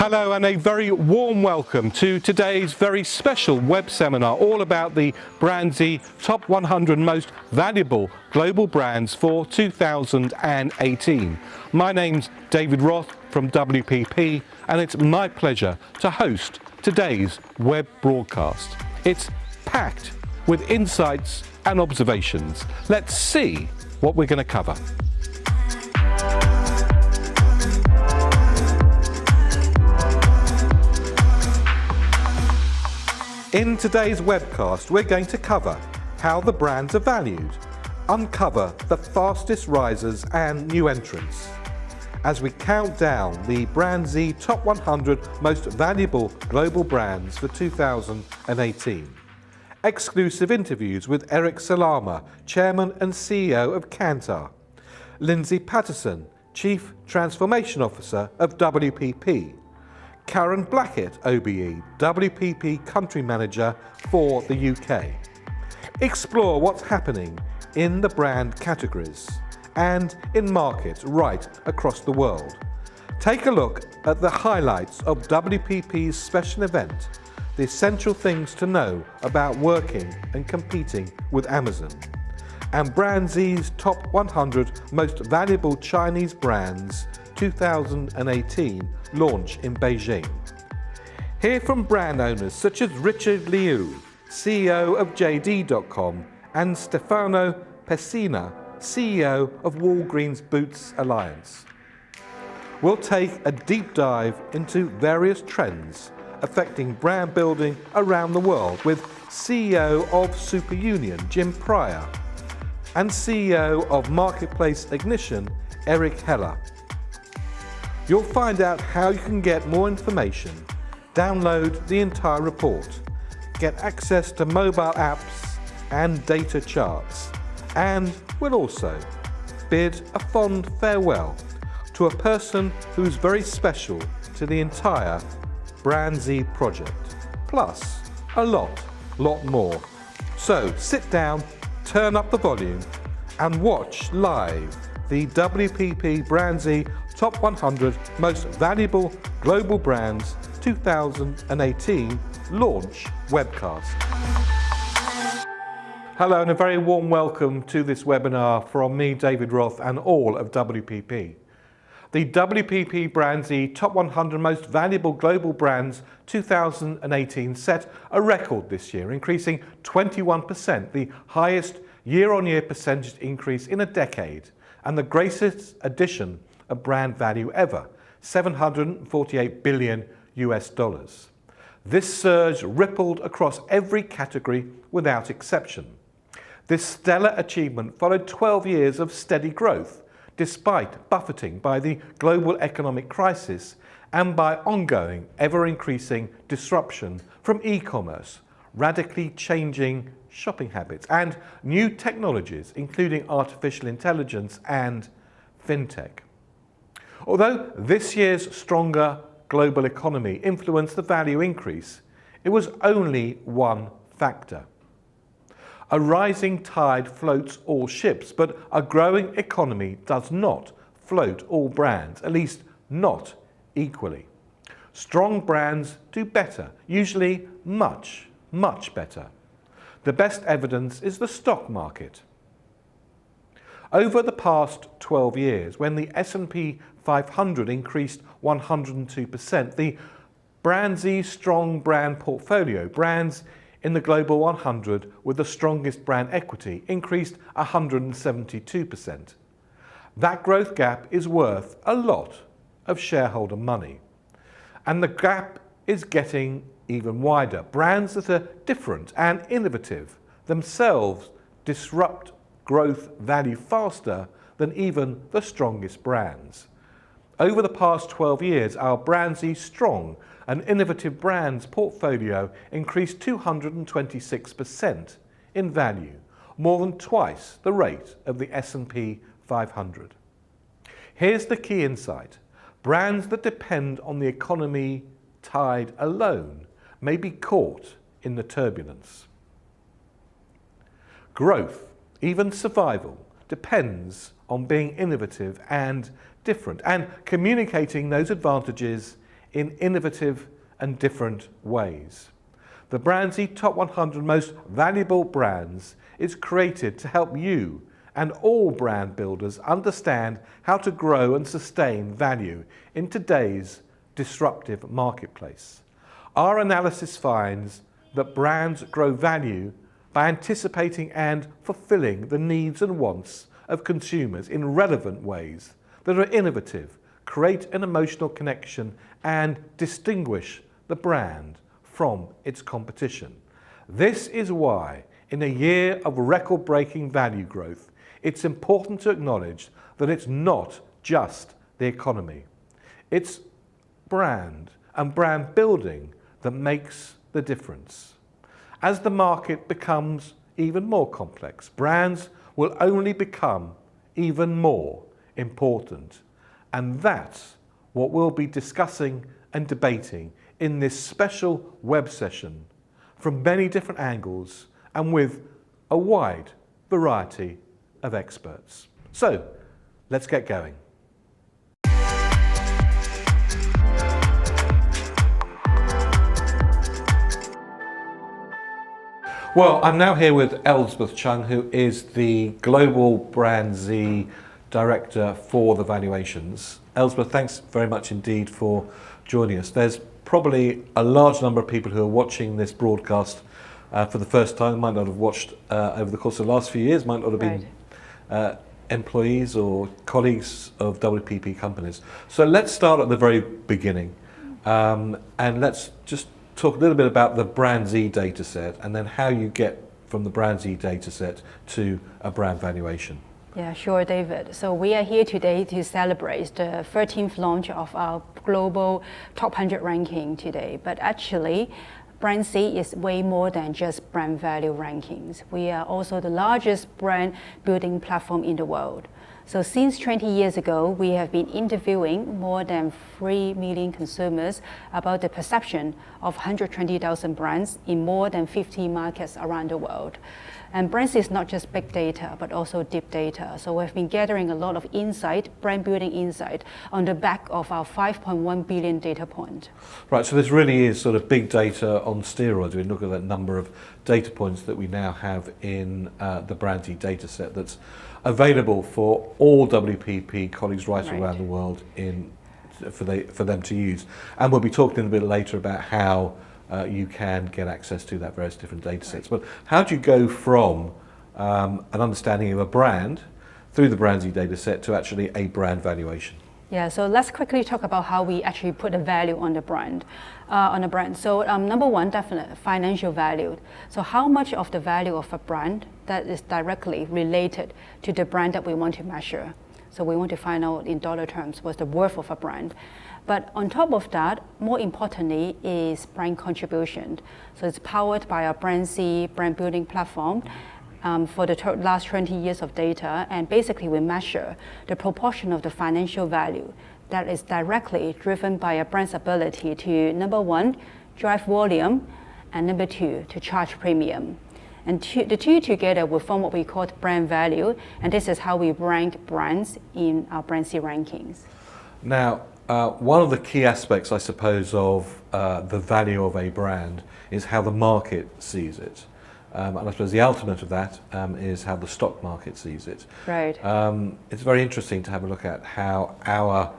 Hello and a very warm welcome to today's very special web seminar all about the Brandzy Top 100 Most Valuable Global Brands for 2018. My name's David Roth from WPP and it's my pleasure to host today's web broadcast. It's packed with insights and observations. Let's see what we're going to cover. In today's webcast, we're going to cover how the brands are valued, uncover the fastest risers and new entrants, as we count down the Brandzy Top 100 Most Valuable Global Brands for 2018. Exclusive interviews with Eric Salama, Chairman and CEO of Kantar, Lindsay Patterson, Chief Transformation Officer of WPP, Karen Blackett, OBE, WPP Country Manager for the UK. Explore what's happening in the brand categories and in markets right across the world. Take a look at the highlights of WPP's special event, the essential things to know about working and competing with Amazon, and Brandzy's Top 100 Most Valuable Chinese Brands 2018 launch in Beijing. Hear from brand owners such as Richard Liu, CEO of JD.com, and Stefano Pessina, CEO of Walgreens Boots Alliance. We'll take a deep dive into various trends affecting brand building around the world with CEO of Superunion, Jim Pryor, and CEO of Marketplace Ignition, Eric Heller. You'll find out how you can get more information, download the entire report, get access to mobile apps and data charts, and we'll also bid a fond farewell to a person who's very special to the entire Brandzy project, plus a lot more. So sit down, turn up the volume, and watch live the WPP Brandzy Top 100 Most Valuable Global Brands 2018 launch webcast. Hello and a very warm welcome to this webinar from me, David Roth, and all of WPP. The WPP Brandzy Top 100 Most Valuable Global Brands 2018 set a record this year, increasing 21%, the highest year-on-year percentage increase in a decade, and the greatest addition of brand value ever, $748 billion US. This surge rippled across every category without exception. This stellar achievement followed 12 years of steady growth, despite buffeting by the global economic crisis and by ongoing, ever-increasing disruption from e-commerce, radically changing shopping habits, and new technologies, including artificial intelligence and fintech. Although this year's stronger global economy influenced the value increase, it was only one factor. A rising tide floats all ships, but a growing economy does not float all brands, at least not equally. Strong brands do better, usually much better. The best evidence is the stock market. Over the past 12 years, when the S&P 500 increased 102%, the Brandzy strong brand portfolio, brands in the Global 100 with the strongest brand equity, increased 172%. That growth gap is worth a lot of shareholder money. And the gap is getting even wider. Brands that are different and innovative themselves disrupt growth value faster than even the strongest brands. Over the past 12 years, our Brandzy strong and innovative brands portfolio increased 226% in value, more than twice the rate of the S&P 500. Here's the key insight. Brands that depend on the economy tide alone may be caught in the turbulence. Growth, even survival, depends on being innovative and different and communicating those advantages in innovative and different ways. The Brandsy Top 100 Most Valuable Brands is created to help you and all brand builders understand how to grow and sustain value in today's disruptive marketplace. Our analysis finds that brands grow value by anticipating and fulfilling the needs and wants of consumers in relevant ways that are innovative, create an emotional connection, and distinguish the brand from its competition. This is why, in a year of record-breaking value growth, it's important to acknowledge that it's not just the economy. It's brand and brand building that makes the difference. As the market becomes even more complex, brands will only become even more important. And that's what we'll be discussing and debating in this special web session from many different angles and with a wide variety of experts. So, let's get going. Well, I'm now here with Elspeth Chung, who is the Global Brandsy Director for the Valuations. Elspeth, thanks very much indeed for joining us. There's probably a large number of people who are watching this broadcast for the first time, might not have watched over the course of the last few years, might not have been employees or colleagues of WPP companies. So let's start at the very beginning and let's just talk a little bit about the Brandsy data set and then how you get from the Brandsy data set to a brand valuation. Yeah, sure, David. So we are here today to celebrate the 13th launch of our global top 100 ranking today. But actually, Brandsy is way more than just brand value rankings. We are also the largest brand building platform in the world. So since 20 years ago, we have been interviewing more than 3 million consumers about the perception of 120,000 brands in more than 50 markets around the world. And Brandsy is not just big data, but also deep data. So we've been gathering a lot of insight, brand building insight, on the back of our 5.1 billion data point. Right, so this really is sort of big data on steroids. We look at that number of data points that we now have in the Brandsy data set that's available for all WPP colleagues right around the world for them to use. And we'll be talking a bit later about how you can get access to that various different data sets. But how do you go from an understanding of a brand through the Brandsy data set to actually a brand valuation? Yeah, so let's quickly talk about how we actually put a value on the brand. So number one, definitely financial value. So how much of the value of a brand that is directly related to the brand that we want to measure. So we want to find out in dollar terms what's the worth of a brand. But on top of that, more importantly, is brand contribution. So it's powered by our Brandsy brand building platform for the last 20 years of data. And basically, we measure the proportion of the financial value that is directly driven by a brand's ability to, number one, drive volume, and number two, to charge premium. And the two together will form what we call brand value. And this is how we rank brands in our Brandsy rankings. Now, one of the key aspects, I suppose, of the value of a brand is how the market sees it. And I suppose the ultimate of that is how the stock market sees it. Right. It's very interesting to have a look at how our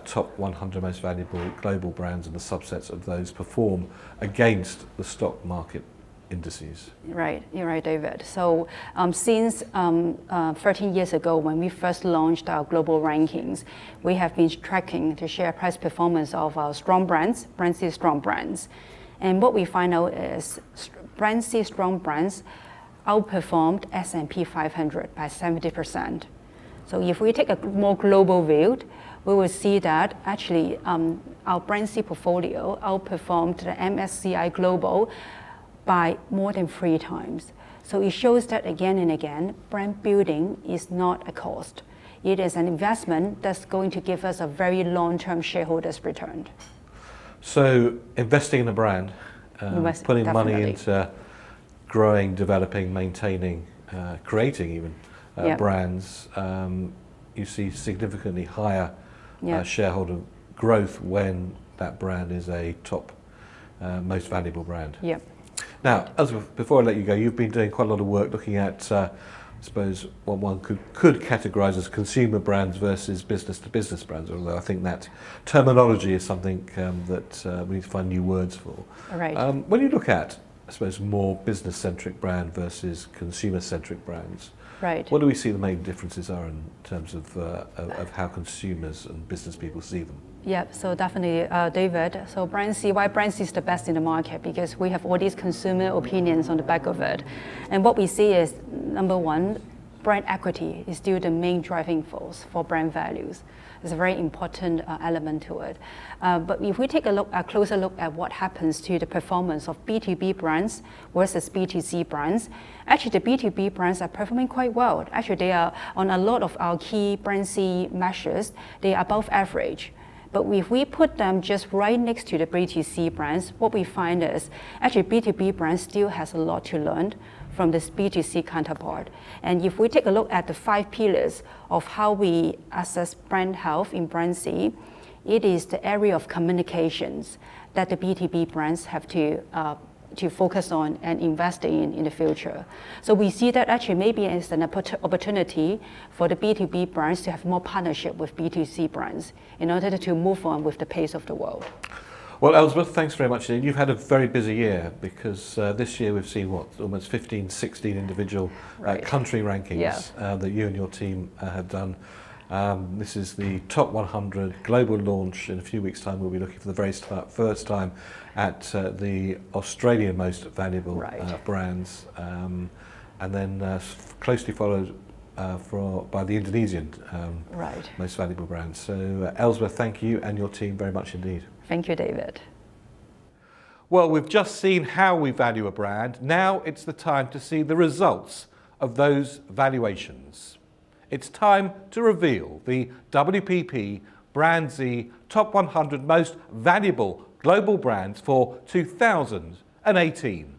top 100 most valuable global brands and the subsets of those perform against the stock market indices. Right, you're right, David. So since 13 years ago, when we first launched our global rankings, we have been tracking the share price performance of our strong brands, Brandsy strong brands. And what we find out is Brandsy strong brands outperformed S&P 500 by 70%. So if we take a more global view, we will see that actually our Brandsy portfolio outperformed the MSCI Global by more than 3 times. So it shows that again and again, brand building is not a cost. It is an investment that's going to give us a very long-term shareholders return. So investing in a brand, putting definitely money into growing, developing, maintaining, creating even brands, you see significantly higher shareholder growth when that brand is a top most valuable brand. Yeah. Now, before I let you go, you've been doing quite a lot of work looking at, I suppose, what one could categorise as consumer brands versus business-to-business brands, although I think that terminology is something that we need to find new words for. Right. When you look at, I suppose, more business-centric brand versus consumer-centric brands, Right. what do we see the main differences are in terms of how consumers and business people see them? Yeah, so definitely, David. So brand C, why brand C is the best in the market? Because we have all these consumer opinions on the back of it. And what we see is, number one, brand equity is still the main driving force for brand values. It's a very important element to it. But if we take a closer look at what happens to the performance of B2B brands versus B2C brands, actually the B2B brands are performing quite well. Actually, they are on a lot of our key brand C measures, they are above average. But if we put them just right next to the B2C brands, what we find is actually B2B brands still has a lot to learn from this B2C counterpart. And if we take a look at the 5 pillars of how we assess brand health in brand C, it is the area of communications that the B2B brands have to focus on and invest in the future. So we see that actually maybe it's an opportunity for the B2B brands to have more partnership with B2C brands in order to move on with the pace of the world. Well, Elizabeth, thanks very much indeed. You've had a very busy year because this year we've seen, almost 15, 16 individual country rankings that you and your team have done. This is the top 100 global launch. In a few weeks' time, we'll be looking for the very first time at the Australian most valuable brands, and then closely followed by the Indonesian most valuable brands. So, Elizabeth, thank you and your team very much indeed. Thank you, David. Well, we've just seen how we value a brand. Now it's the time to see the results of those valuations. It's time to reveal the WPP Brand Z Top 100 Most Valuable Global Brands for 2018.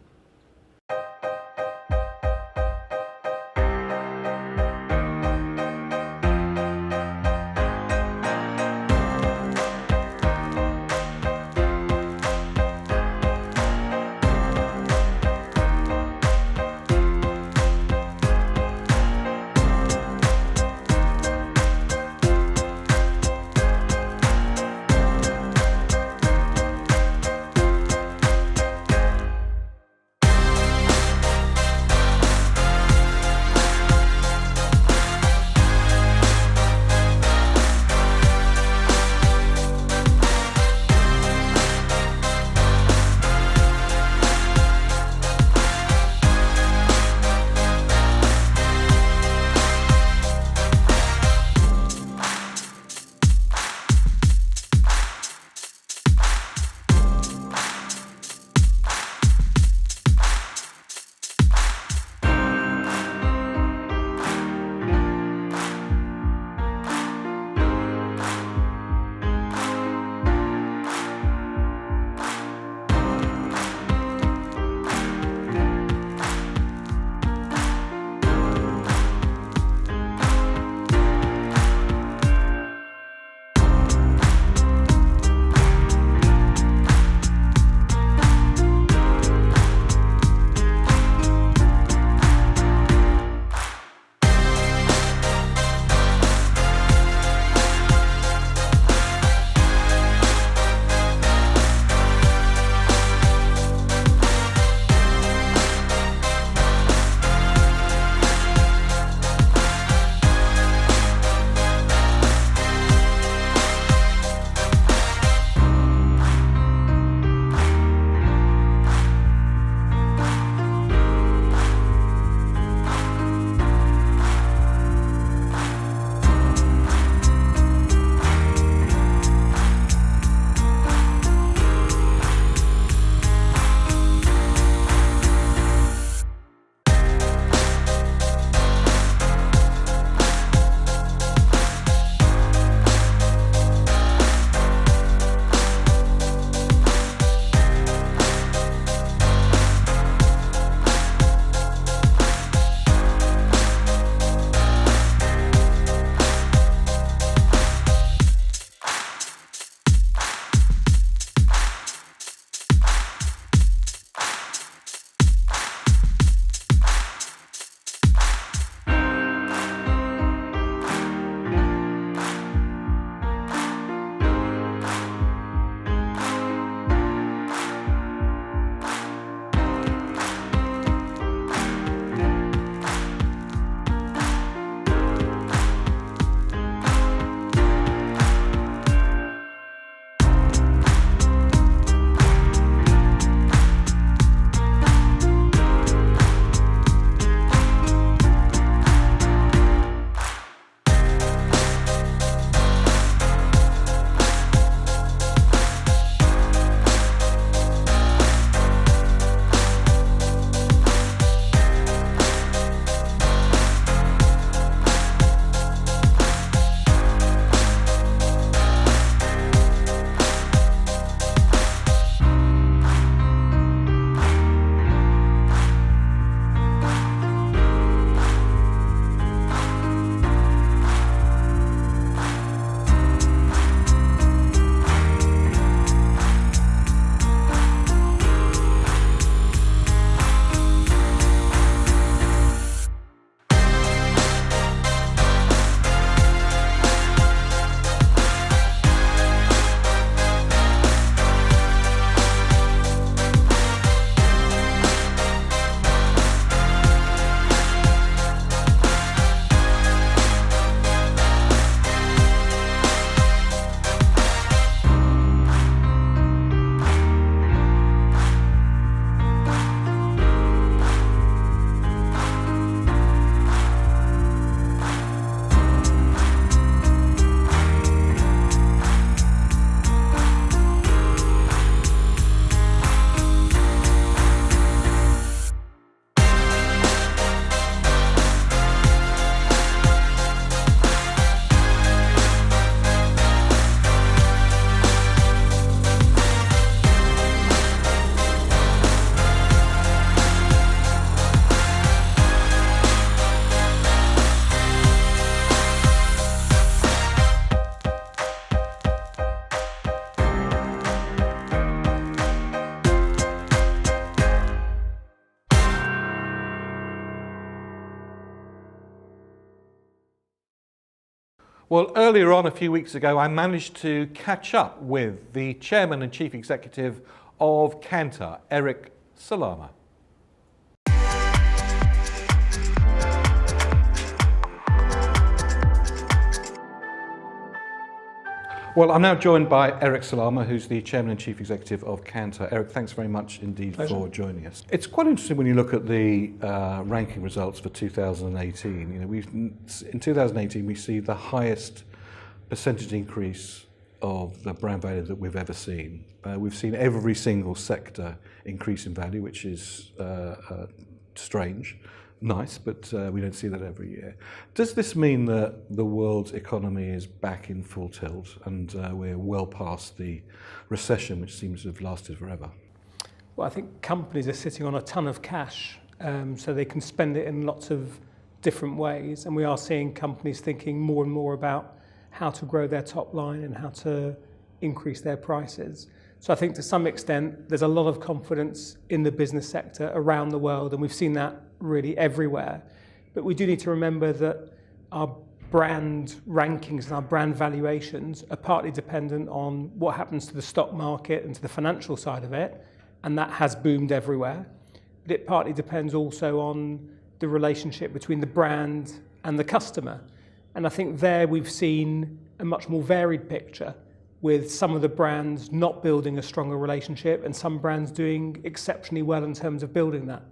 Well, earlier on, a few weeks ago, I managed to catch up with the Chairman and Chief Executive of Kantar, Eric Salama. Well, I'm now joined by Eric Salama, who's the Chairman and Chief Executive of Kantar. Eric, thanks very much indeed for joining us. It's quite interesting when you look at the ranking results for 2018. You know, in 2018 we see the highest percentage increase of the brand value that we've ever seen. We've seen every single sector increase in value, which is strange. Nice, but we don't see that every year. Does this mean that the world's economy is back in full tilt and we're well past the recession, which seems to have lasted forever? Well, I think companies are sitting on a ton of cash, so they can spend it in lots of different ways. And we are seeing companies thinking more and more about how to grow their top line and how to increase their prices. So I think to some extent, there's a lot of confidence in the business sector around the world, and we've seen that really everywhere. But we do need to remember that our brand rankings and our brand valuations are partly dependent on what happens to the stock market and to the financial side of it, and that has boomed everywhere. But it partly depends also on the relationship between the brand and the customer. And I think there we've seen a much more varied picture, with some of the brands not building a stronger relationship and some brands doing exceptionally well in terms of building that.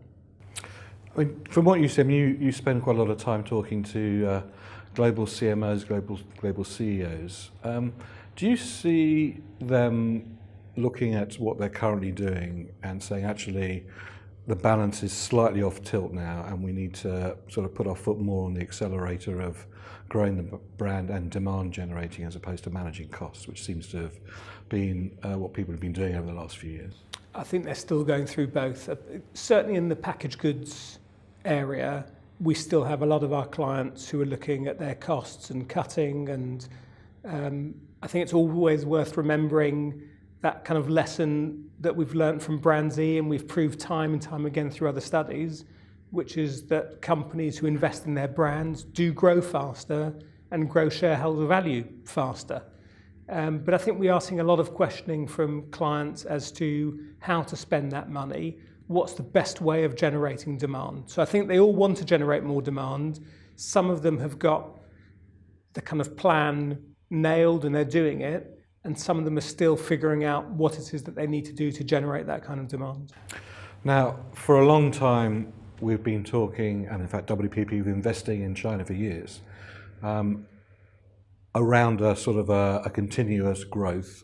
I mean, from what you said, you spend quite a lot of time talking to global CMOs, global CEOs. Do you see them looking at what they're currently doing and saying, actually, the balance is slightly off tilt now and we need to sort of put our foot more on the accelerator of growing the brand and demand generating as opposed to managing costs, which seems to have been what people have been doing over the last few years? I think they're still going through both. Certainly in the packaged goods area, we still have a lot of our clients who are looking at their costs and cutting, and I think it's always worth remembering that kind of lesson that we've learned from Brand Z, and we've proved time and time again through other studies, which is that companies who invest in their brands do grow faster and grow shareholder value faster. But I think we are seeing a lot of questioning from clients as to how to spend that money, what's the best way of generating demand. So I think they all want to generate more demand. Some of them have got the kind of plan nailed and they're doing it, and some of them are still figuring out what it is that they need to do to generate that kind of demand. Now, for a long time, we've been talking, and in fact WPP have been investing in China for years, around a sort of a continuous growth.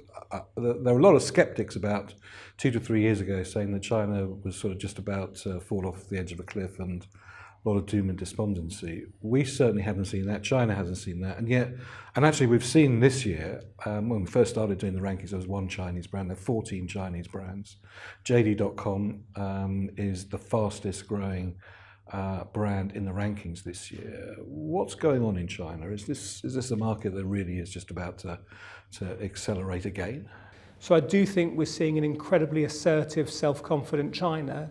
There were a lot of skeptics about 2 to 3 years ago saying that China was sort of just about to fall off the edge of a cliff and a lot of doom and despondency. We certainly haven't seen that. China hasn't seen that. And actually we've seen this year, when we first started doing the rankings, there was one Chinese brand, there are 14 Chinese brands. JD.com is the fastest growing brand in the rankings this year. What's going on in China? Is this a market that really is just about to accelerate again? So I do think we're seeing an incredibly assertive, self-confident China.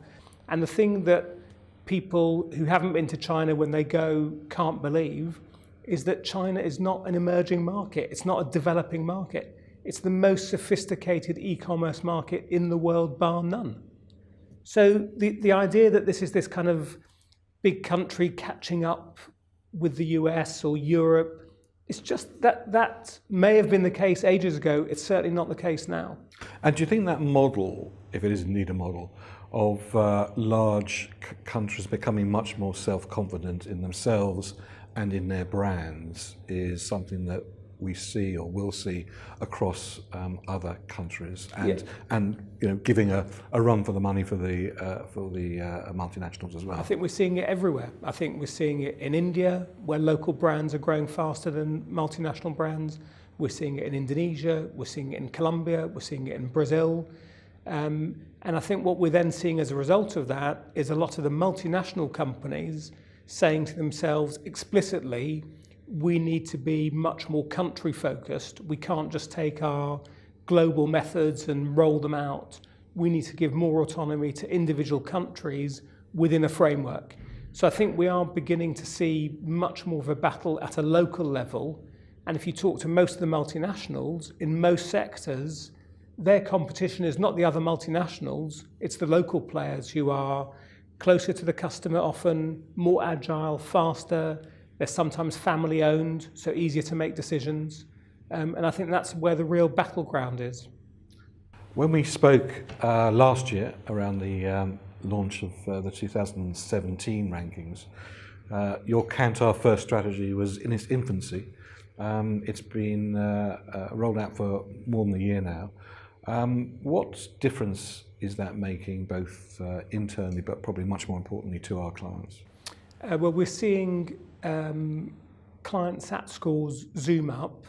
And the thing that people who haven't been to China when they go can't believe is that China is not an emerging market. It's not a developing market. It's the most sophisticated e-commerce market in the world, bar none. So the idea that this is this kind of big country catching up with the US or Europe, it's just that may have been the case ages ago. It's certainly not the case now. And do you think that model, if it is indeed a model, of large countries becoming much more self-confident in themselves and in their brands is something that we see or will see across other countries, and you know, giving a run for the money for the multinationals as well? I think we're seeing it everywhere. I think we're seeing it in India, where local brands are growing faster than multinational brands. We're seeing it in Indonesia. We're seeing it in Colombia. We're seeing it in Brazil. And I think what we're then seeing as a result of that is a lot of the multinational companies saying to themselves explicitly, we need to be much more country focused. We can't just take our global methods and roll them out. We need to give more autonomy to individual countries within a framework. So I think we are beginning to see much more of a battle at a local level And if you talk to most of the multinationals, in most sectors, their competition is not the other multinationals, it's the local players who are closer to the customer often, more agile, faster. They're sometimes family owned, so easier to make decisions. And I think that's where the real battleground is. When we spoke last year around the launch of the 2017 rankings, your Kantar First strategy was in its infancy. It's been rolled out for more than a year now. What difference is that making both internally but probably much more importantly to our clients? Well, we're seeing client SAT scores zoom up.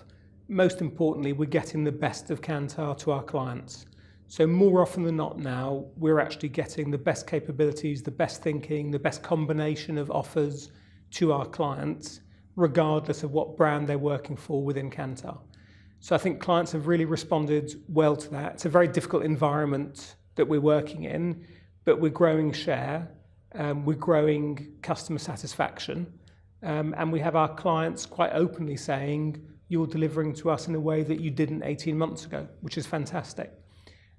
Most importantly, we're getting the best of Kantar to our clients. So more often than not now, we're actually getting the best capabilities, the best thinking, the best combination of offers to our clients, regardless of what brand they're working for within Kantar. So I think clients have really responded well to that. It's a very difficult environment that we're working in, but we're growing share, we're growing customer satisfaction, and we have our clients quite openly saying, you're delivering to us in a way that you didn't 18 months ago, which is fantastic.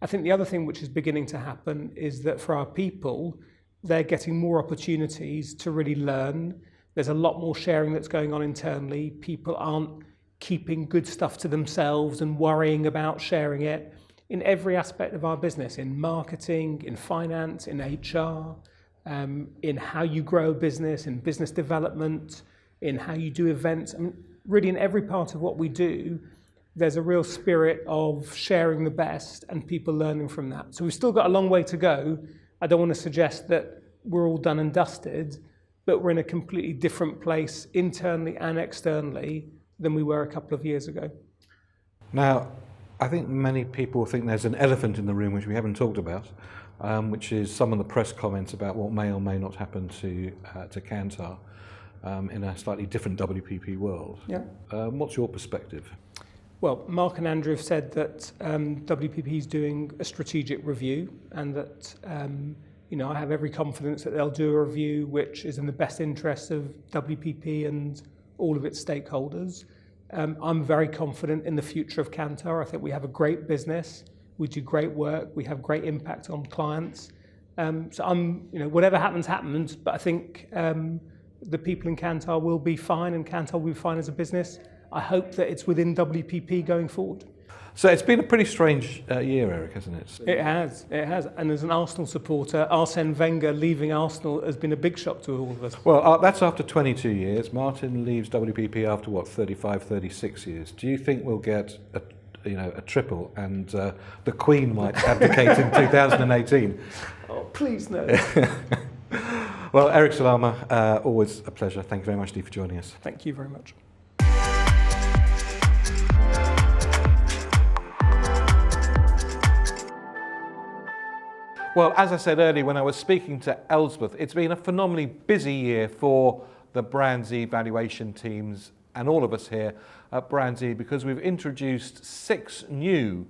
I think the other thing which is beginning to happen is that for our people, they're getting more opportunities to really learn. There's a lot more sharing that's going on internally. People aren't keeping good stuff to themselves and worrying about sharing it in every aspect of our business, in marketing, in finance, in HR, in how you grow a business, in business development, in how you do events. I mean, really in every part of what we do, there's a real spirit of sharing the best and people learning from that. So we've still got a long way to go. I don't want to suggest that we're all done and dusted, but we're in a completely different place internally and externally than we were a couple of years ago. Now, I think many people think there's an elephant in the room which we haven't talked about, which is some of the press comments about what may or may not happen to Kantar in a slightly different WPP world. Yeah. What's your perspective? Well, Mark and Andrew have said that WPP is doing a strategic review, and that I have every confidence that they'll do a review which is in the best interests of WPP and all of its stakeholders. I'm very confident in the future of Kantar. I think we have a great business. We do great work. We have great impact on clients. So whatever happens, happens. But I think the people in Kantar will be fine, and Kantar will be fine as a business. I hope that it's within WPP going forward. So it's been a pretty strange year, Eric, hasn't it? It has. And as an Arsenal supporter, Arsene Wenger leaving Arsenal has been a big shock to all of us. Well, that's after 22 years. Martin leaves WPP after, 35, 36 years. Do you think we'll get a triple and the Queen might abdicate in 2018? Oh, please no. Well, Eric Salama, always a pleasure. Thank you very much indeed for joining us. Thank you very much. Well, as I said earlier when I was speaking to Elspeth, it's been a phenomenally busy year for the Brands E valuation teams and all of us here at Brands E, because we've introduced 6 new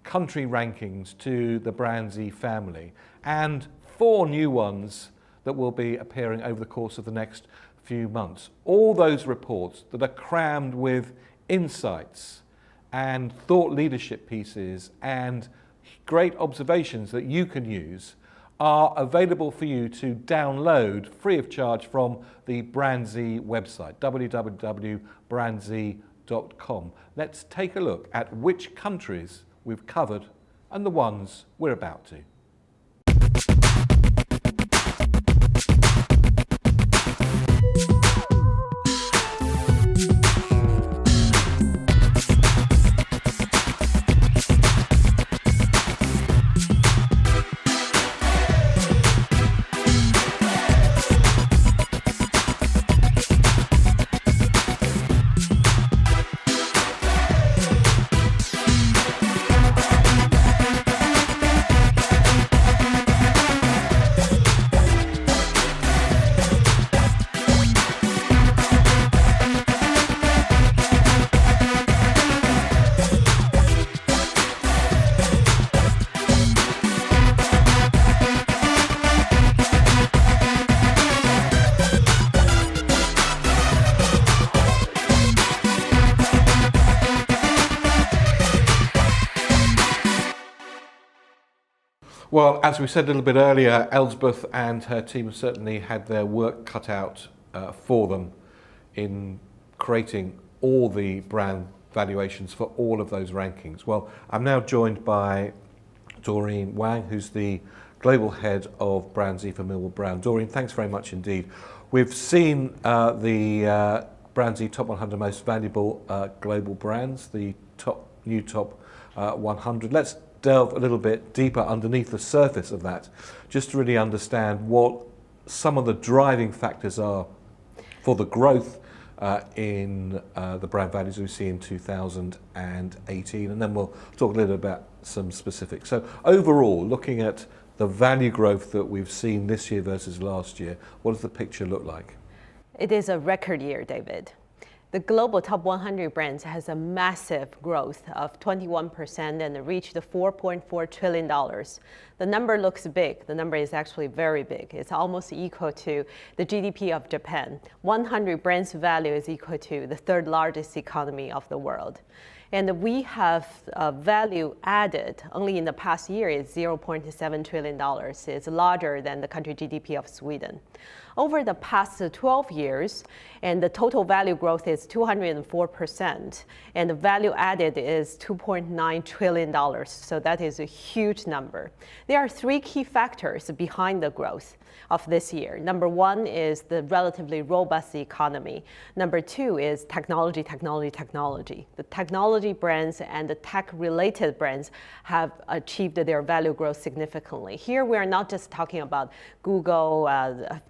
country rankings to the Brands E family and 4 new ones that will be appearing over the course of the next few months. All those reports that are crammed with insights and thought leadership pieces and great observations that you can use are available for you to download free of charge from the Brands E website, www.brandse.com. Let's take a look at which countries we've covered and the ones we're about to. Well, as we said a little bit earlier, Elsbeth and her team have certainly had their work cut out for them in creating all the brand valuations for all of those rankings. Well, I'm now joined by Doreen Wang, who's the Global Head of Brand Z for Millwall Brown. Doreen, thanks very much indeed. We've seen the Brand Z Top 100 Most Valuable Global Brands, the new top 100. Let's delve a little bit deeper underneath the surface of that, just to really understand what some of the driving factors are for the growth in the brand values we see in 2018, and then we'll talk a little about some specifics. So overall, looking at the value growth that we've seen this year versus last year, what does the picture look like? It is a record year, David. The global top 100 brands has a massive growth of 21% and reached $4.4 trillion. The number looks big. The number is actually very big. It's almost equal to the GDP of Japan. 100 brands value is equal to the third largest economy of the world. And we have value added only in the past year is $0.7 trillion. It's larger than the country GDP of Sweden. Over the past 12 years, and the total value growth is 204%, and the value added is $2.9 trillion. So that is a huge number. There are three key factors behind the growth of this year. Number one is the relatively robust economy. Number two is technology. The technology brands and the tech-related brands have achieved their value growth significantly. Here we are not just talking about Google,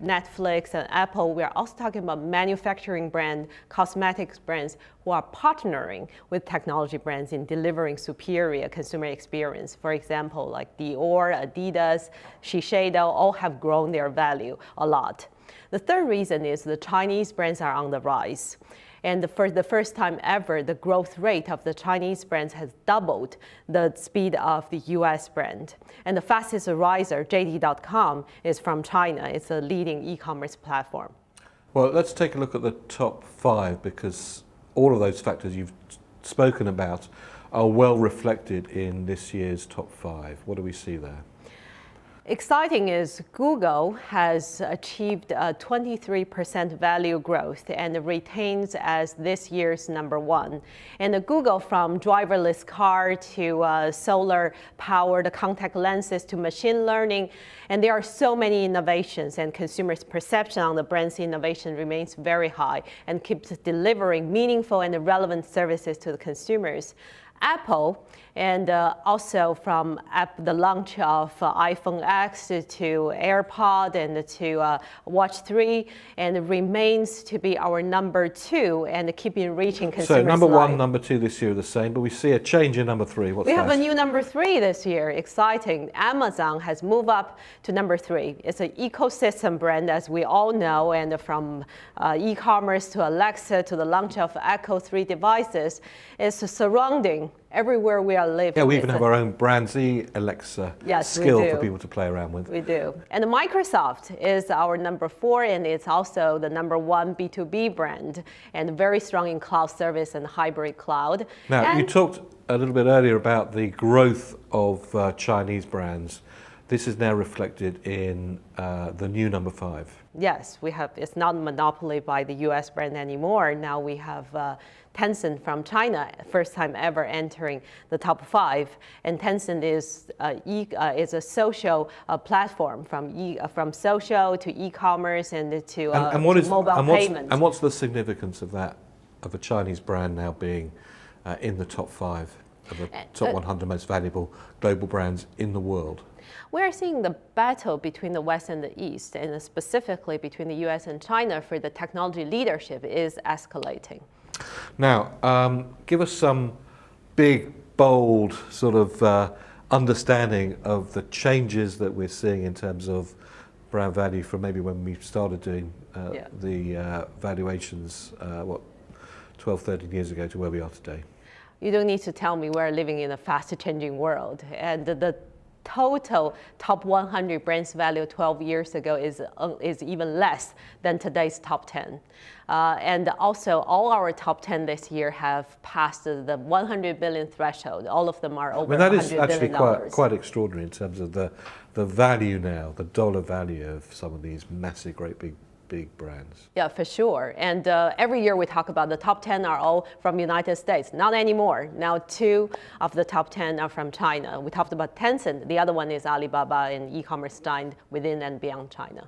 Netflix, and Apple. We are also talking about manufacturing brand, cosmetics brands who are partnering with technology brands in delivering superior consumer experience. For example, like Dior, Adidas, Shiseido all have grown their value a lot. The third reason is the Chinese brands are on the rise. And for the first time ever, the growth rate of the Chinese brands has doubled the speed of the US brand. And the fastest riser, JD.com, is from China. It's a leading e-commerce platform. Well, let's take a look at the top 5, because all of those factors you've spoken about are well reflected in this year's top 5. What do we see there? Exciting is Google has achieved a 23% value growth and retains as this year's number 1. And the Google, from driverless car to solar-powered contact lenses to machine learning, and there are so many innovations, and consumers' perception on the brand's innovation remains very high and keeps delivering meaningful and relevant services to the consumers. Apple, and also from the launch of iPhone X to AirPod and to Watch 3, and remains to be our number 2 and keeping reaching consumers. So number 1, life. number 2 this year are the same, but we see a change in number 3. What's We that? have a new number 3 this year. Exciting. Amazon has moved up to number 3. It's an ecosystem brand, as we all know, and from e-commerce to Alexa to the launch of Echo 3 devices, it's surrounding everywhere we are living. Yeah, we even have our own Brand Z Alexa skill for people to play around with. We do. And Microsoft is our number 4, and it's also the number 1 B2B brand, and very strong in cloud service and hybrid cloud. Now, you talked a little bit earlier about the growth of Chinese brands. This is now reflected in the new number 5. Yes, we have. It's not a monopoly by the US brand anymore. Now we have Tencent from China, first time ever entering the top 5. And Tencent is a social platform, from social to e-commerce and to mobile payments. And what's the significance of that, of a Chinese brand now being in the top 5 of the top 100 most valuable global brands in the world? We're seeing the battle between the West and the East, and specifically between the US and China for the technology leadership is escalating. Now, give us some big, bold sort of understanding of the changes that we're seeing in terms of brand value from maybe when we started doing the valuations, 12, 13 years ago to where we are today. You don't need to tell me we're living in a fast-changing world, and the total top 100 brands value 12 years ago is even less than today's top 10. And also, all our top 10 this year have passed the 100 billion threshold. All of them are over $100 billion. That is actually quite extraordinary in terms of the value now, the dollar value of some of these massive, great big brands. Yeah, for sure. And every year we talk about the top 10 are all from United States. Not anymore. Now 2 of the top 10 are from China. We talked about Tencent. The other one is Alibaba and e-commerce giant within and beyond China.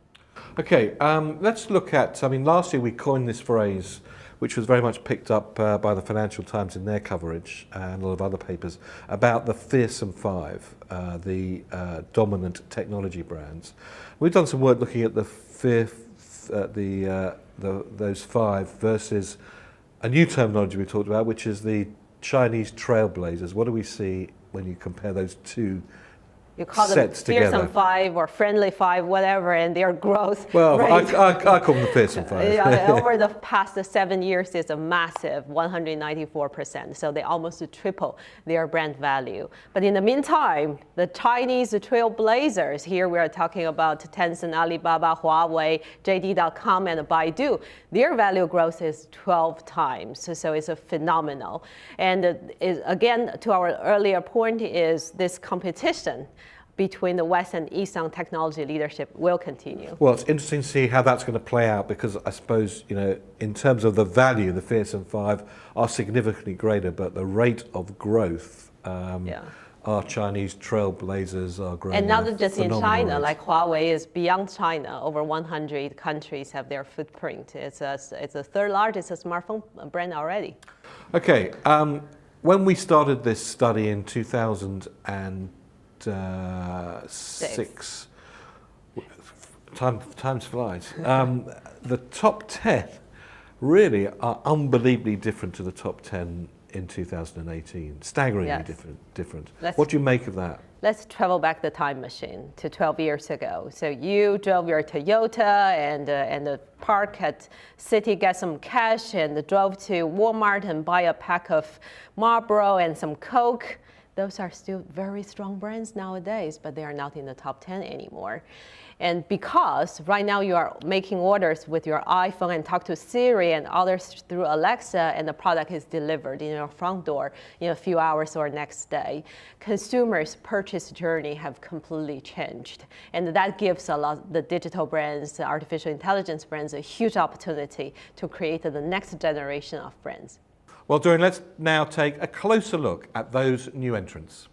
Okay, let's look at, last year we coined this phrase, which was very much picked up by the Financial Times in their coverage and a lot of other papers, about the fearsome 5, the dominant technology brands. We've done some work looking at those 5 versus a new terminology we talked about, which is the Chinese trailblazers. What do we see when you compare those two You call them fearsome 5 or friendly 5, whatever, and their growth rate. I call them the fearsome 5. Yeah, over the past 7 years, it's a massive 194%. So they almost triple their brand value. But in the meantime, the Chinese trailblazers, here we are talking about Tencent, Alibaba, Huawei, JD.com, and Baidu, their value growth is 12 times. So it's a phenomenal. And again, to our earlier point, is this competition between the West and East on technology leadership will continue. Well, it's interesting to see how that's going to play out, because I suppose, in terms of the value, the fearsome 5 are significantly greater, but the rate of growth, our Chinese trailblazers are growing. And not just in China, rate. like Huawei is beyond China. Over 100 countries have their footprint. It's the third largest smartphone brand already. Okay, when we started this study in 2006, time flies. The top 10 really are unbelievably different to the top 10 in 2018. Staggeringly different. What do you make of that? Let's travel back the time machine to 12 years ago. So you drove your Toyota and park at City, get some cash, and drove to Walmart and buy a pack of Marlboro and some Coke. Those are still very strong brands nowadays, but they are not in the top 10 anymore. And because right now you are making orders with your iPhone and talk to Siri and others through Alexa, and the product is delivered in your front door in a few hours or next day, consumers' purchase journey have completely changed. And that gives the digital brands, the artificial intelligence brands, a huge opportunity to create the next generation of brands. Well, Dorian, let's now take a closer look at those new entrants.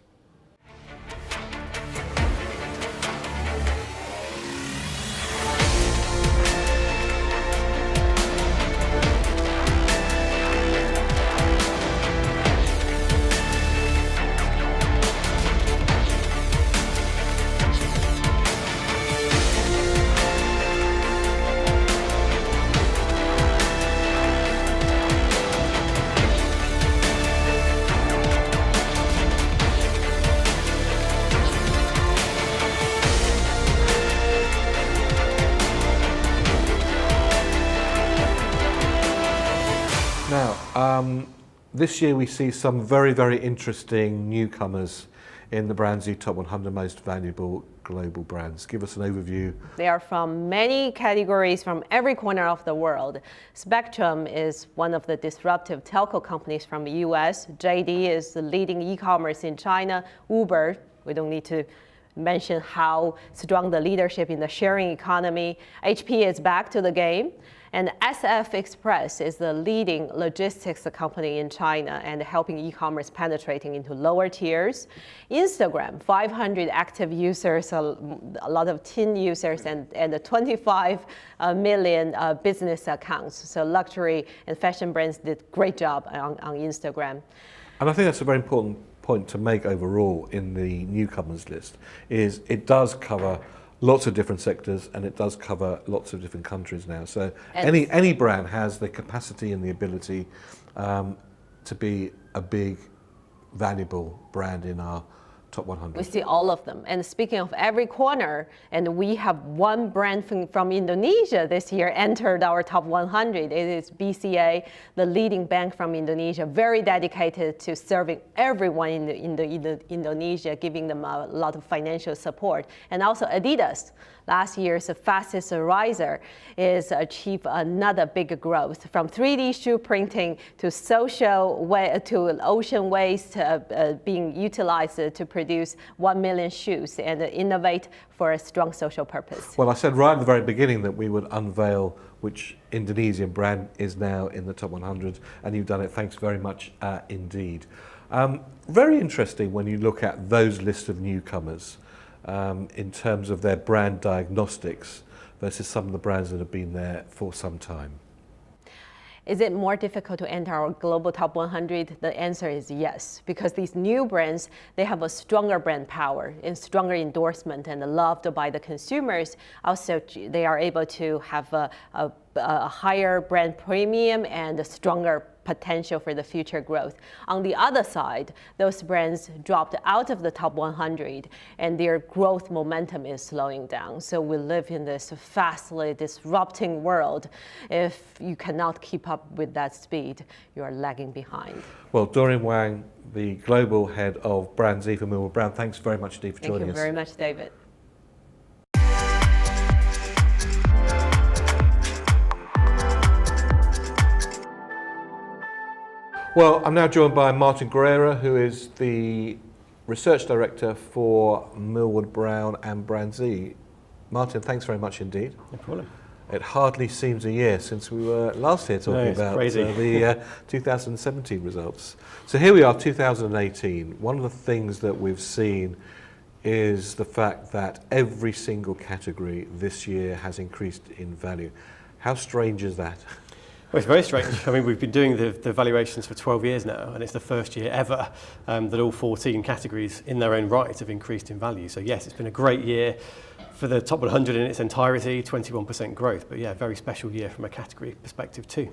Now, this year we see some very, very interesting newcomers in the Brandzy Top 100 Most Valuable Global Brands. Give us an overview. They are from many categories from every corner of the world. Spectrum is one of the disruptive telco companies from the US. JD is the leading e-commerce in China. Uber, we don't need to mention how strong the leadership in the sharing economy. HP is back to the game. And SF Express is the leading logistics company in China and helping e-commerce penetrating into lower tiers. Instagram, 500 active users, a lot of teen users, and 25 million business accounts. So luxury and fashion brands did a great job on Instagram. And I think that's a very important point to make overall in the newcomers list, is it does cover lots of different sectors, and it does cover lots of different countries now. So any brand has the capacity and the ability to be a big, valuable brand in our top 100? We see all of them. And speaking of every corner, and we have one brand from Indonesia this year entered our top 100. It is BCA, the leading bank from Indonesia, very dedicated to serving everyone in Indonesia, giving them a lot of financial support. And also Adidas, last year's fastest riser, is achieved another big growth from 3D shoe printing to to ocean waste being utilized to produce 1 million shoes and innovate for a strong social purpose. Well, I said right at the very beginning that we would unveil which Indonesian brand is now in the top 100, and you've done it. Thanks very much indeed. Very interesting when you look at those lists of newcomers in terms of their brand diagnostics versus some of the brands that have been there for some time. Is it more difficult to enter our global top 100? The answer is yes, because these new brands, they have a stronger brand power and stronger endorsement and loved by the consumers. Also, they are able to have a higher brand premium and a stronger potential for the future growth. On the other side, those brands dropped out of the top 100 and their growth momentum is slowing down. So we live in this fastly disrupting world. If you cannot keep up with that speed, you are lagging behind. Well, Doreen Wang, the global head of Brands E for Millward Brown, thanks very much indeed for joining us. Thank you very much, David. Well, I'm now joined by Martin Guerrera, who is the Research Director for Millward Brown and Brands E. Martin, thanks very much indeed. No problem. It hardly seems a year since we were last here talking about the 2017 results. So here we are, 2018. One of the things that we've seen is the fact that every single category this year has increased in value. How strange is that? Well, it's very strange. I mean, we've been doing the valuations for 12 years now, and it's the first year ever that all 14 categories in their own right have increased in value. So yes, it's been a great year for the top 100 in its entirety, 21% growth. But yeah, very special year from a category perspective too.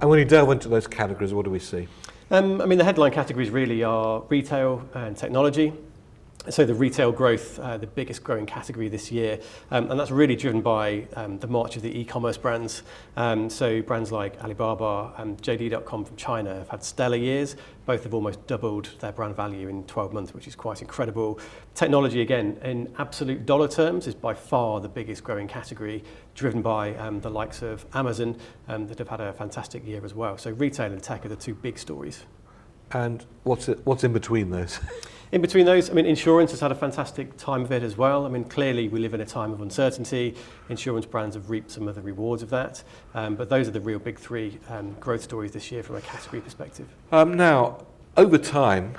And when you delve into those categories, what do we see? I mean, the headline categories really are retail and technology. So the retail growth, the biggest growing category this year, and that's really driven by the march of the e-commerce brands. So brands like Alibaba and JD.com from China have had stellar years. Both have almost doubled their brand value in 12 months, which is quite incredible. Technology, again, in absolute dollar terms, is by far the biggest growing category, driven by the likes of Amazon that have had a fantastic year as well. So retail and tech are the two big stories. And what's in between those? In between those, I mean, insurance has had a fantastic time of it as well. I mean, clearly we live in a time of uncertainty. Insurance brands have reaped some of the rewards of that. But those are the real big three growth stories this year from a category perspective. Now, over time,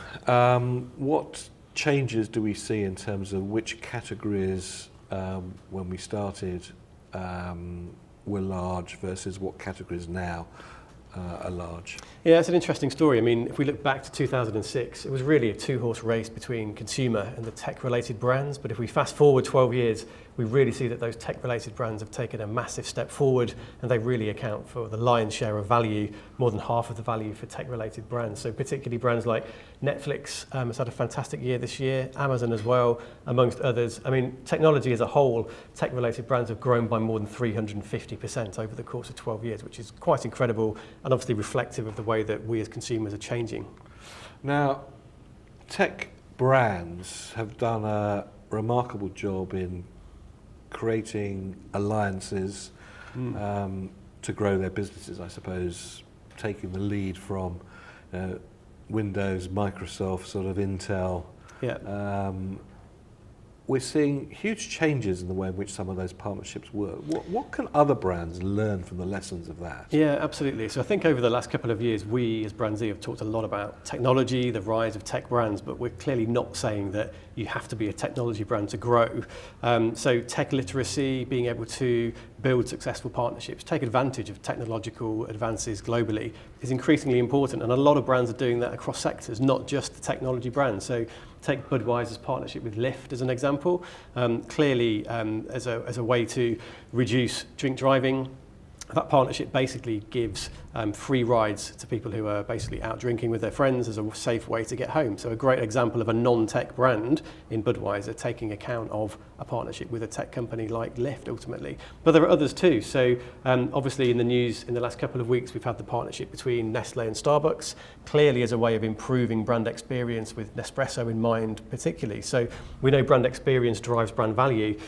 what changes do we see in terms of which categories, when we started, were large versus what categories now are large? Yeah, it's an interesting story. I mean, if we look back to 2006, it was really a two-horse race between consumer and the tech-related brands. But if we fast forward 12 years, we really see that those tech-related brands have taken a massive step forward, and they really account for the lion's share of value, more than half of the value for tech-related brands. So particularly brands like Netflix has had a fantastic year this year, Amazon as well, amongst others. I mean, technology as a whole, tech-related brands have grown by more than 350% over the course of 12 years, which is quite incredible and obviously reflective of the way that we as consumers are changing. Now, tech brands have done a remarkable job in creating alliances to grow their businesses, I suppose, taking the lead from Windows, Microsoft, sort of Intel. Yeah. We're seeing huge changes in the way in which some of those partnerships work. What can other brands learn from the lessons of that? Yeah, absolutely. So I think over the last couple of years, we as Brands E have talked a lot about technology, the rise of tech brands, but we're clearly not saying that you have to be a technology brand to grow. So tech literacy, being able to build successful partnerships, take advantage of technological advances globally is increasingly important. And a lot of brands are doing that across sectors, not just the technology brands. So take Budweiser's partnership with Lyft as an example. Clearly, as a way to reduce drink driving, That partnership basically gives free rides to people who are basically out drinking with their friends as a safe way to get home. So a great example of a non-tech brand in Budweiser taking account of a partnership with a tech company like Lyft ultimately. But there are others too. So obviously in the news in the last couple of weeks, we've had the partnership between Nestle and Starbucks, clearly as a way of improving brand experience with Nespresso in mind particularly. So we know brand experience drives brand value.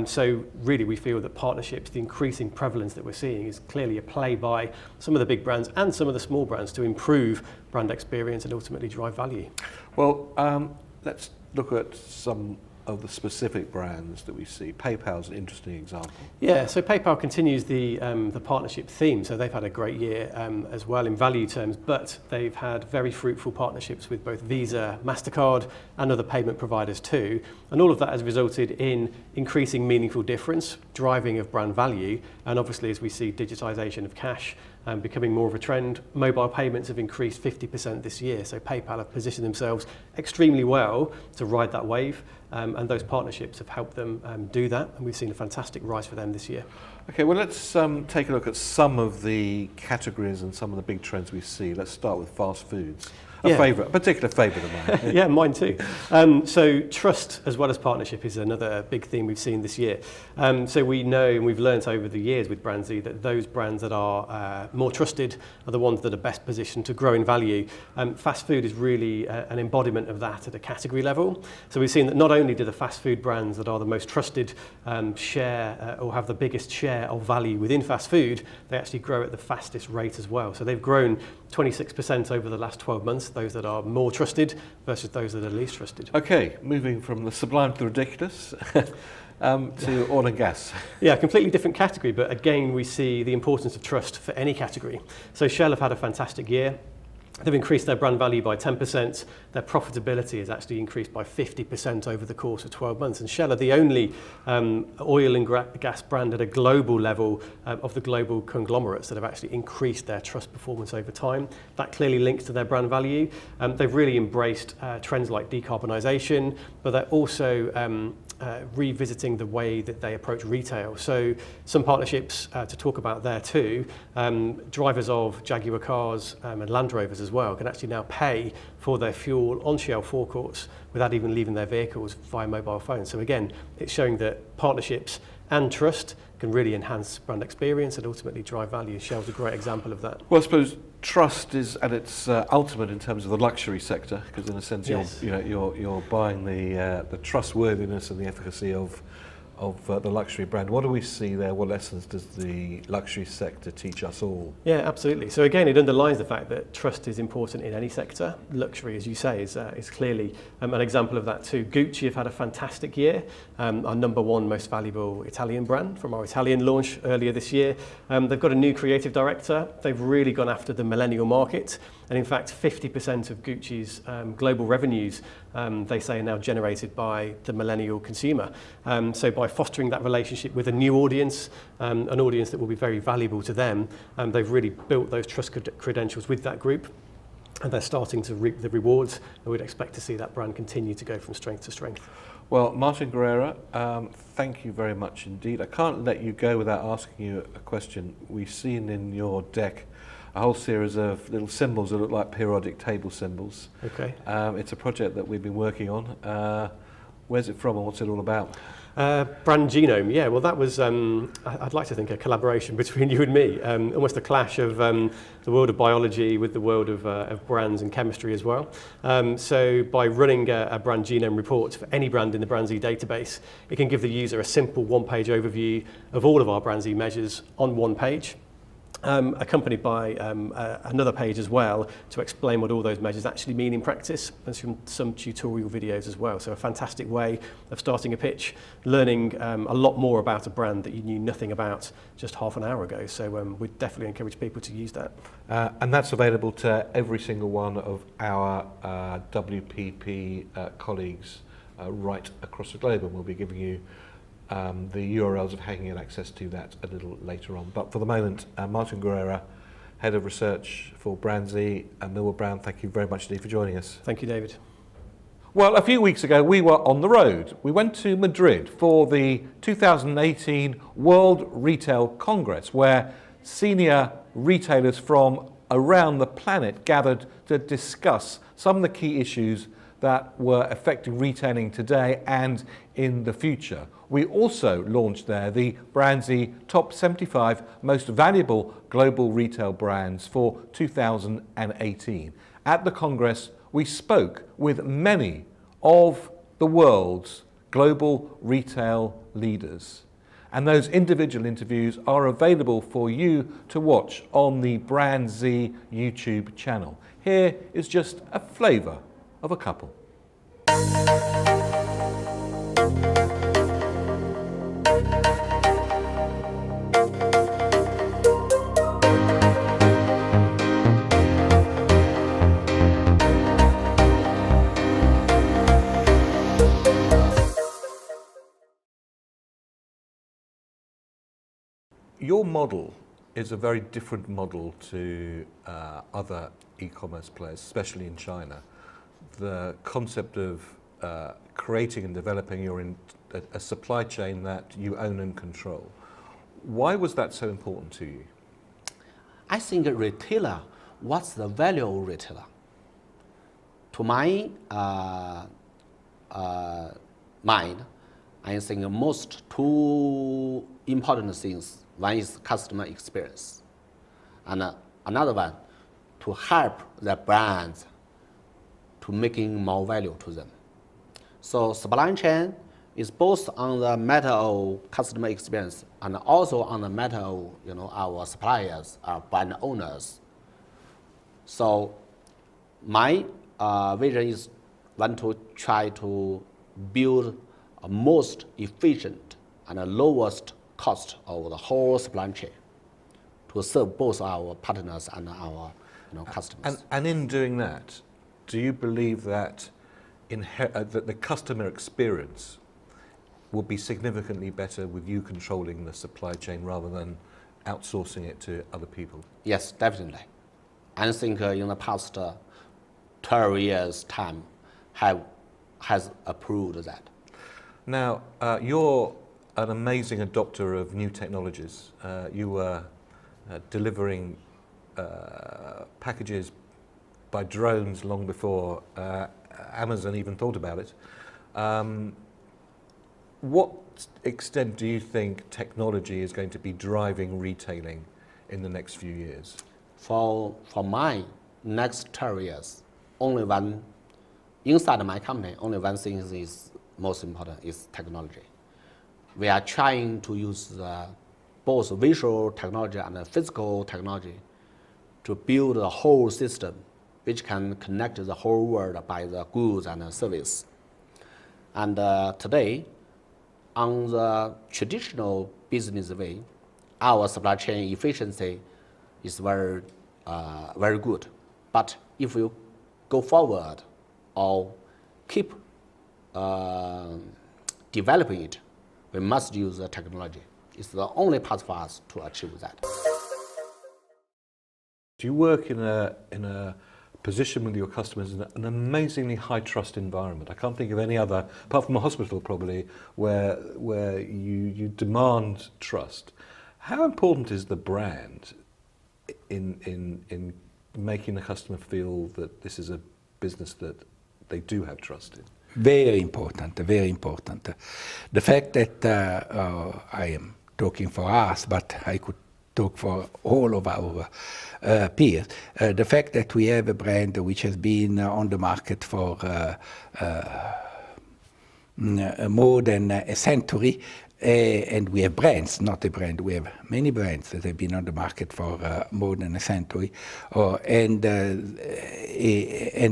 So really we feel that partnerships, the increasing prevalence that we're seeing is clearly a play by some of the big brands and some of the small brands to improve brand experience and ultimately drive value. Well, let's look at some of the specific brands that we see. PayPal's an interesting example. Yeah, so PayPal continues the partnership theme. So they've had a great year as well in value terms, but they've had very fruitful partnerships with both Visa, MasterCard and other payment providers too. And all of that has resulted in increasing meaningful difference, driving of brand value. And obviously as we see digitization of cash becoming more of a trend, mobile payments have increased 50% this year. So PayPal have positioned themselves extremely well to ride that wave. And those partnerships have helped them do that, and we've seen a fantastic rise for them this year. Okay, well let's take a look at some of the categories and some of the big trends we see. Let's start with fast foods. A particular favourite of mine. Yeah, mine too. So trust as well as partnership is another big theme we've seen this year. So we know and we've learnt over the years with Brandsy that those brands that are more trusted are the ones that are best positioned to grow in value. Fast food is really an embodiment of that at a category level. So we've seen that not only do the fast food brands that are the most trusted share or have the biggest share of value within fast food, they actually grow at the fastest rate as well. So they've grown 26% over the last 12 months, those that are more trusted versus those that are least trusted. Okay, moving from the sublime to the ridiculous to oil and gas. Yeah, completely different category, but again, we see the importance of trust for any category. So Shell have had a fantastic year. They've increased their brand value by 10%. Their profitability has actually increased by 50% over the course of 12 months. And Shell are the only oil and gas brand at a global level of the global conglomerates that have actually increased their trust performance over time. That clearly links to their brand value. They've really embraced trends like decarbonisation, but they're also revisiting the way that they approach retail. So some partnerships to talk about there too. Drivers of Jaguar cars and Land Rovers as well can actually now pay for their fuel on Shell forecourts without even leaving their vehicles via mobile phone. So again, it's showing that partnerships and trust can really enhance brand experience and ultimately drive value. Shell's a great example of that. Well, I suppose trust is at its ultimate in terms of the luxury sector, because in a sense you're buying the trustworthiness and the efficacy of the luxury brand. What do we see there? What lessons does the luxury sector teach us all? Yeah, absolutely. So again, it underlines the fact that trust is important in any sector. Luxury, as you say, is clearly an example of that too. Gucci have had a fantastic year, our #1 most valuable Italian brand from our Italian launch earlier this year. They've got a new creative director. They've really gone after the millennial market. And in fact, 50% of Gucci's global revenues, they say, are now generated by the millennial consumer. So by fostering that relationship with a new audience, an audience that will be very valuable to them, they've really built those trust credentials with that group. And they're starting to reap the rewards. And we'd expect to see that brand continue to go from strength to strength. Well, Martin Guerrera, thank you very much indeed. I can't let you go without asking you a question. We've seen in your deck a whole series of little symbols that look like periodic table symbols. Okay. It's a project that we've been working on. Where's it from and what's it all about? Brand Genome, yeah. Well, that was, I'd like to think, a collaboration between you and me, almost a clash of the world of biology with the world of brands and chemistry as well. So by running a brand genome report for any brand in the Brandsy database, it can give the user a simple one-page overview of all of our Brandsy measures on one page. Accompanied by another page as well to explain what all those measures actually mean in practice, and some tutorial videos as well. So a fantastic way of starting a pitch, learning a lot more about a brand that you knew nothing about just half an hour ago. So we'd definitely encourage people to use that. And that's available to every single one of our WPP colleagues right across the globe, and we'll be giving you the URLs of how you can get access to that a little later on. But for the moment, Martin Guerrera, Head of Research for Brandsy and Millward Brown, thank you very much indeed for joining us. Thank you, David. Well, a few weeks ago, we were on the road. We went to Madrid for the 2018 World Retail Congress, where senior retailers from around the planet gathered to discuss some of the key issues that were affecting retailing today and in the future. We also launched there the Brandsy Top 75 Most Valuable Global Retail Brands for 2018. At the Congress, we spoke with many of the world's global retail leaders. And those individual interviews are available for you to watch on the Brandsy YouTube channel. Here is just a flavour of a couple. Your model is a very different model to other e-commerce players, especially in China. The concept of creating and developing a supply chain that you own and control. Why was that so important to you? I think a retailer, what's the value of retailer? To my mind, I think most two important things. One is customer experience, and another one to help the brands to making more value to them. So supply chain is both on the matter of customer experience and also on the matter of our suppliers, our brand owners. So my vision is want to try to build a most efficient and the lowest cost of the whole supply chain to serve both our partners and our customers. And in doing that, do you believe that that the customer experience will be significantly better with you controlling the supply chain rather than outsourcing it to other people? Yes, definitely. I think in the past 12 years' time has approved that. Now, you're an amazing adopter of new technologies. You were delivering packages by drones long before Amazon even thought about it. What extent do you think technology is going to be driving retailing in the next few years? For my next 12 years, only one, inside my company, only one thing is most important is technology. We are trying to use both visual technology and physical technology to build a whole system which can connect the whole world by the goods and service. And today, on the traditional business way, our supply chain efficiency is very good. But if you go forward or keep developing it, we must use the technology. It's the only path for us to achieve that. You work in a position with your customers in an amazingly high trust environment. I can't think of any other, apart from a hospital probably, where you demand trust. How important is the brand in making the customer feel that this is a business that they do have trust in? Very important, very important. The fact that I am talking for us, but I could talk for all of our peers, the fact that we have a brand which has been on the market for more than a century, and we have brands, not a brand, we have many brands that have been on the market for more than a century, and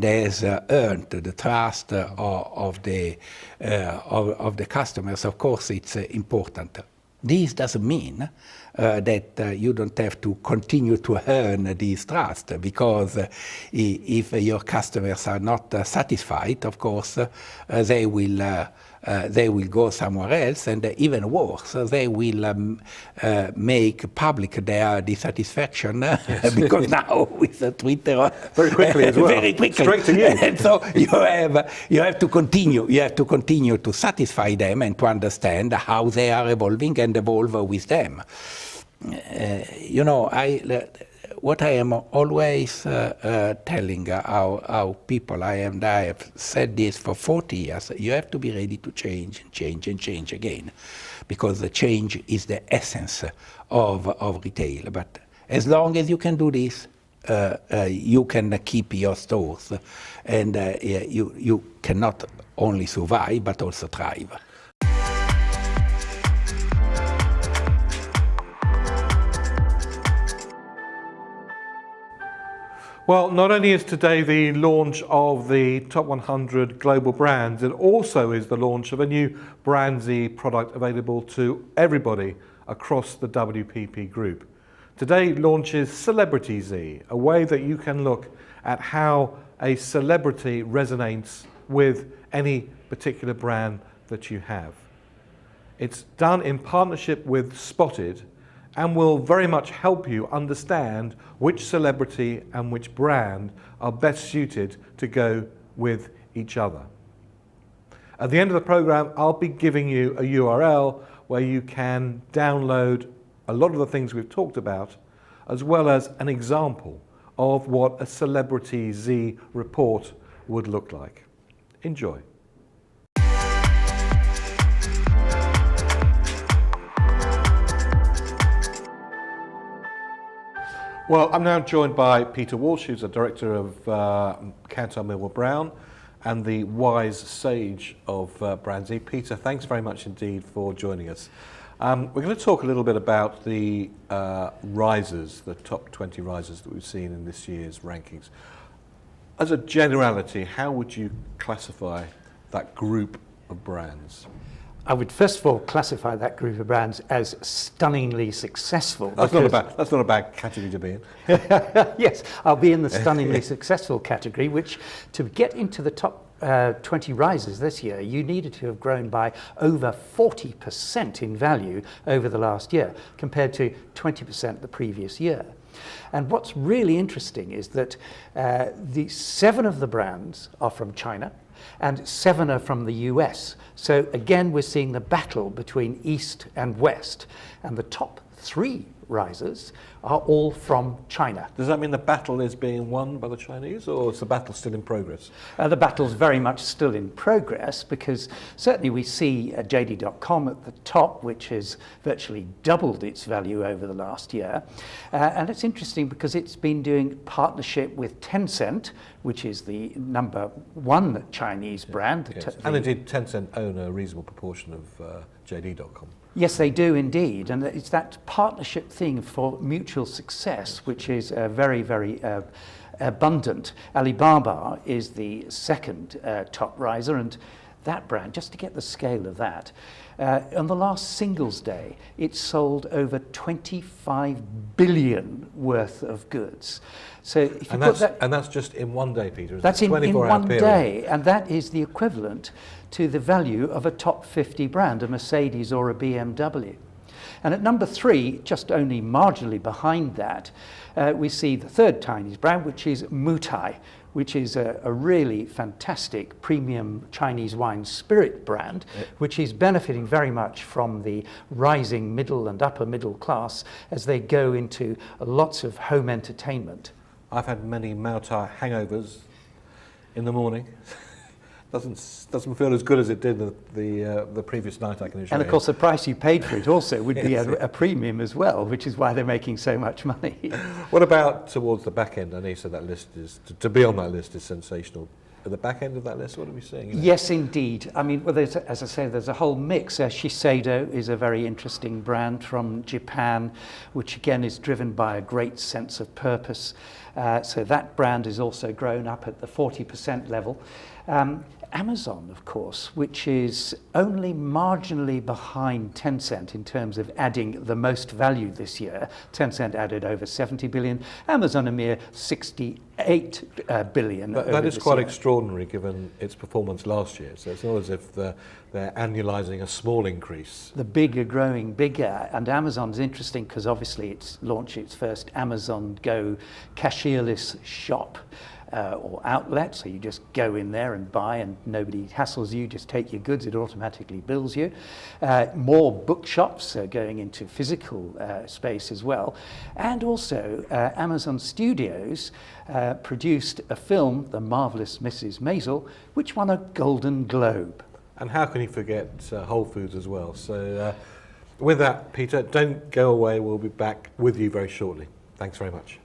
has earned the trust of the customers. Of course, it's important. This doesn't mean that you don't have to continue to earn this trust, because if your customers are not satisfied, of course, they will go somewhere else, and even worse, they will make public their dissatisfaction, yes. Because now with Twitter, very quickly as well, very quickly, straight to you. And so you have to continue to satisfy them and to understand how they are evolving and evolve with them. you know, what I am always telling our people, I have said this for 40 years, you have to be ready to change and change and change again, because the change is the essence of retail. But as long as you can do this, you can keep your stores, and you cannot only survive but also thrive. Well, not only is today the launch of the Top 100 Global Brands, it also is the launch of a new Brand-Z product available to everybody across the WPP group. Today launches Celebrity Z, a way that you can look at how a celebrity resonates with any particular brand that you have. It's done in partnership with Spotted and will very much help you understand which celebrity and which brand are best suited to go with each other. At the end of the program, I'll be giving you a URL where you can download a lot of the things we've talked about, as well as an example of what a Celebrity Z report would look like. Enjoy. Well, I'm now joined by Peter Walsh, who's the director of Cantor Millwall Brown and the wise sage of Brand-Z. Peter, thanks very much indeed for joining us. We're going to talk a little bit about the risers, the top 20 risers that we've seen in this year's rankings. As a generality, how would you classify that group of brands? I would first of all classify that group of brands as stunningly successful. That's not a bad category to be in. Yes, I'll be in the stunningly successful category, which to get into the top 20 risers this year, you needed to have grown by over 40% in value over the last year, compared to 20% the previous year. And what's really interesting is that the 7 of the brands are from China, and 7 are from the US. So again, we're seeing the battle between East and West, and the top 3 risers are all from China. Does that mean the battle is being won by the Chinese, or is the battle still in progress? The battle's very much still in progress, because certainly we see JD.com at the top, which has virtually doubled its value over the last year. And it's interesting because it's been doing partnership with Tencent, which is the #1 Chinese brand. Yes. And indeed, Tencent own a reasonable proportion of JD.com. Yes, they do indeed, and it's that partnership thing for mutual success which is very, very abundant. Alibaba is the second top riser, and that brand, just to get the scale of that, on the last Singles Day, it sold over 25 billion worth of goods. So if you and that's just in one day, Peter. That's in one day, and that is the equivalent to the value of a top 50 brand, a Mercedes or a BMW. And at number 3, just only marginally behind that, we see the third Chinese brand, which is Mutai, which is a really fantastic premium Chinese wine spirit brand, which is benefiting very much from the rising middle and upper middle class as they go into lots of home entertainment. I've had many Mutai hangovers in the morning. Doesn't feel as good as it did the previous night, I can assure you. And of course the price you paid for it also would be a premium as well, which is why they're making so much money. What about towards the back end? I know you said that list is, to be on that list is sensational. At the back end of that list, what are we seeing? Yes, indeed. I mean, well, as I say, there's a whole mix. Shiseido is a very interesting brand from Japan, which again is driven by a great sense of purpose. So that brand is also grown up at the 40% level. Amazon, of course, which is only marginally behind Tencent in terms of adding the most value this year. Tencent added over 70 billion, Amazon a mere 68 billion. That is quite extraordinary given its performance last year. So it's not as if they're annualizing a small increase. The big are growing bigger, and Amazon's interesting because obviously it's launched its first Amazon Go cashierless shop. or outlet, so you just go in there and buy and nobody hassles you, just take your goods, it automatically bills you. More bookshops going into physical space as well. And also Amazon Studios produced a film, The Marvelous Mrs. Maisel, which won a Golden Globe. And how can you forget Whole Foods as well? So with that, Peter, don't go away. We'll be back with you very shortly. Thanks very much.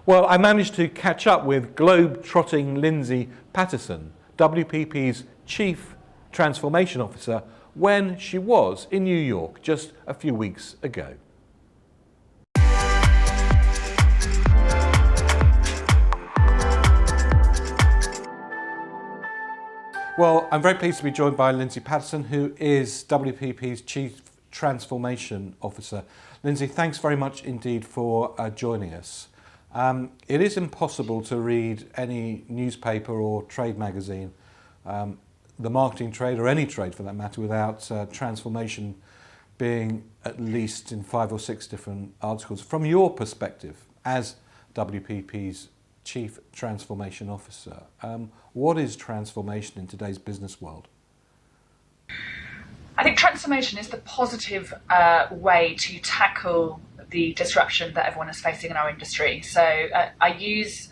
Well, I managed to catch up with globe-trotting Lindsay Patterson, WPP's Chief Transformation Officer, when she was in New York just a few weeks ago. Well, I'm very pleased to be joined by Lindsay Patterson, who is WPP's Chief Transformation Officer. Lindsay, thanks very much indeed for joining us. It is impossible to read any newspaper or trade magazine, the marketing trade or any trade for that matter, without transformation being at least in 5 or 6 different articles. From your perspective as WPP's Chief Transformation Officer, what is transformation in today's business world? I think transformation is the positive way to tackle the disruption that everyone is facing in our industry. So I use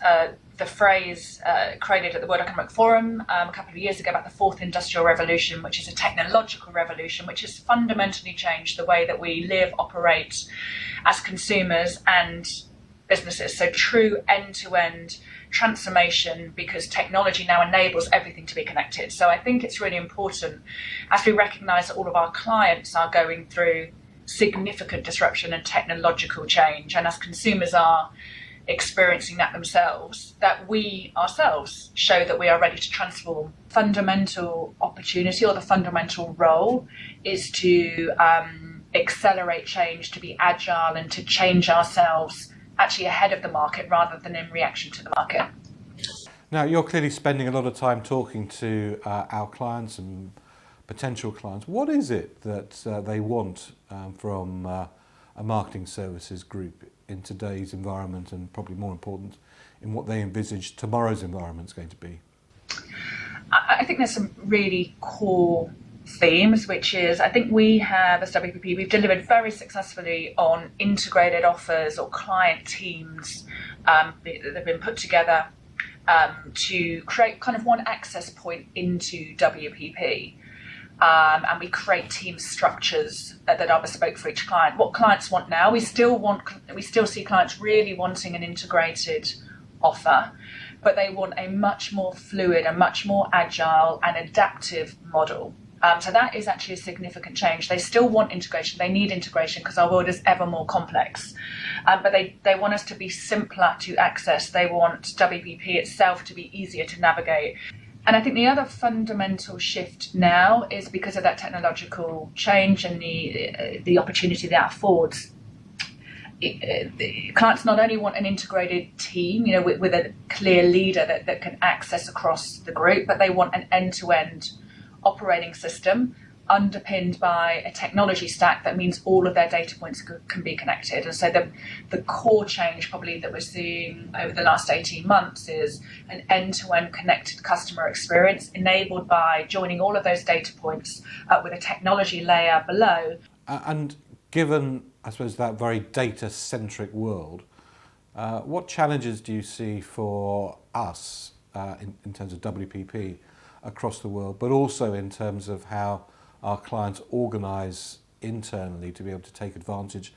the phrase created at the World Economic Forum a couple of years ago about the fourth industrial revolution, which is a technological revolution, which has fundamentally changed the way that we live, operate as consumers and businesses. So true end-to-end transformation, because technology now enables everything to be connected. So I think it's really important, as we recognise that all of our clients are going through significant disruption and technological change, and as consumers are experiencing that themselves, that we ourselves show that we are ready to transform. Fundamental opportunity, or the fundamental role, is to accelerate change, to be agile and to change ourselves actually ahead of the market rather than in reaction to the market. Now, you're clearly spending a lot of time talking to our clients and potential clients. What is it that they want from a marketing services group in today's environment, and probably more important, in what they envisage tomorrow's environment is going to be? I think there's some really core themes, which is, I think we have, as WPP, we've delivered very successfully on integrated offers or client teams that have been put together to create kind of one access point into WPP. And we create team structures that are bespoke for each client. What clients want now, we still see clients really wanting an integrated offer, but they want a much more fluid, a much more agile and adaptive model. So that is actually a significant change. They still want integration. They need integration because our world is ever more complex. But they want us to be simpler to access. They want WPP itself to be easier to navigate. And I think the other fundamental shift now is because of that technological change and the opportunity that affords. The clients not only want an integrated team, with a clear leader that can access across the group, but they want an end-to-end operating system underpinned by a technology stack that means all of their data points can be connected. And so the core change probably that we're seeing over the last 18 months is an end-to-end connected customer experience enabled by joining all of those data points with a technology layer below. And given, I suppose, that very data-centric world, what challenges do you see for us in terms of WPP across the world, but also in terms of how our clients organise internally to be able to take advantage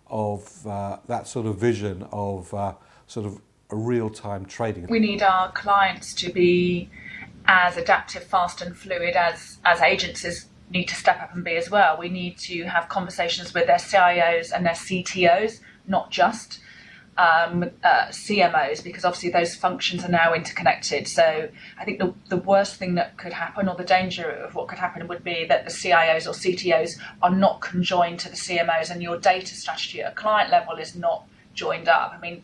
of that sort of vision of sort of real-time trading. We need our clients to be as adaptive, fast and fluid as agencies need to step up and be as well. We need to have conversations with their CIOs and their CTOs, not just CMOs, because obviously those functions are now interconnected. So I think the worst thing that could happen, or the danger of what could happen, would be that the CIOs or CTOs are not conjoined to the CMOs and your data strategy at a client level is not joined up. I mean,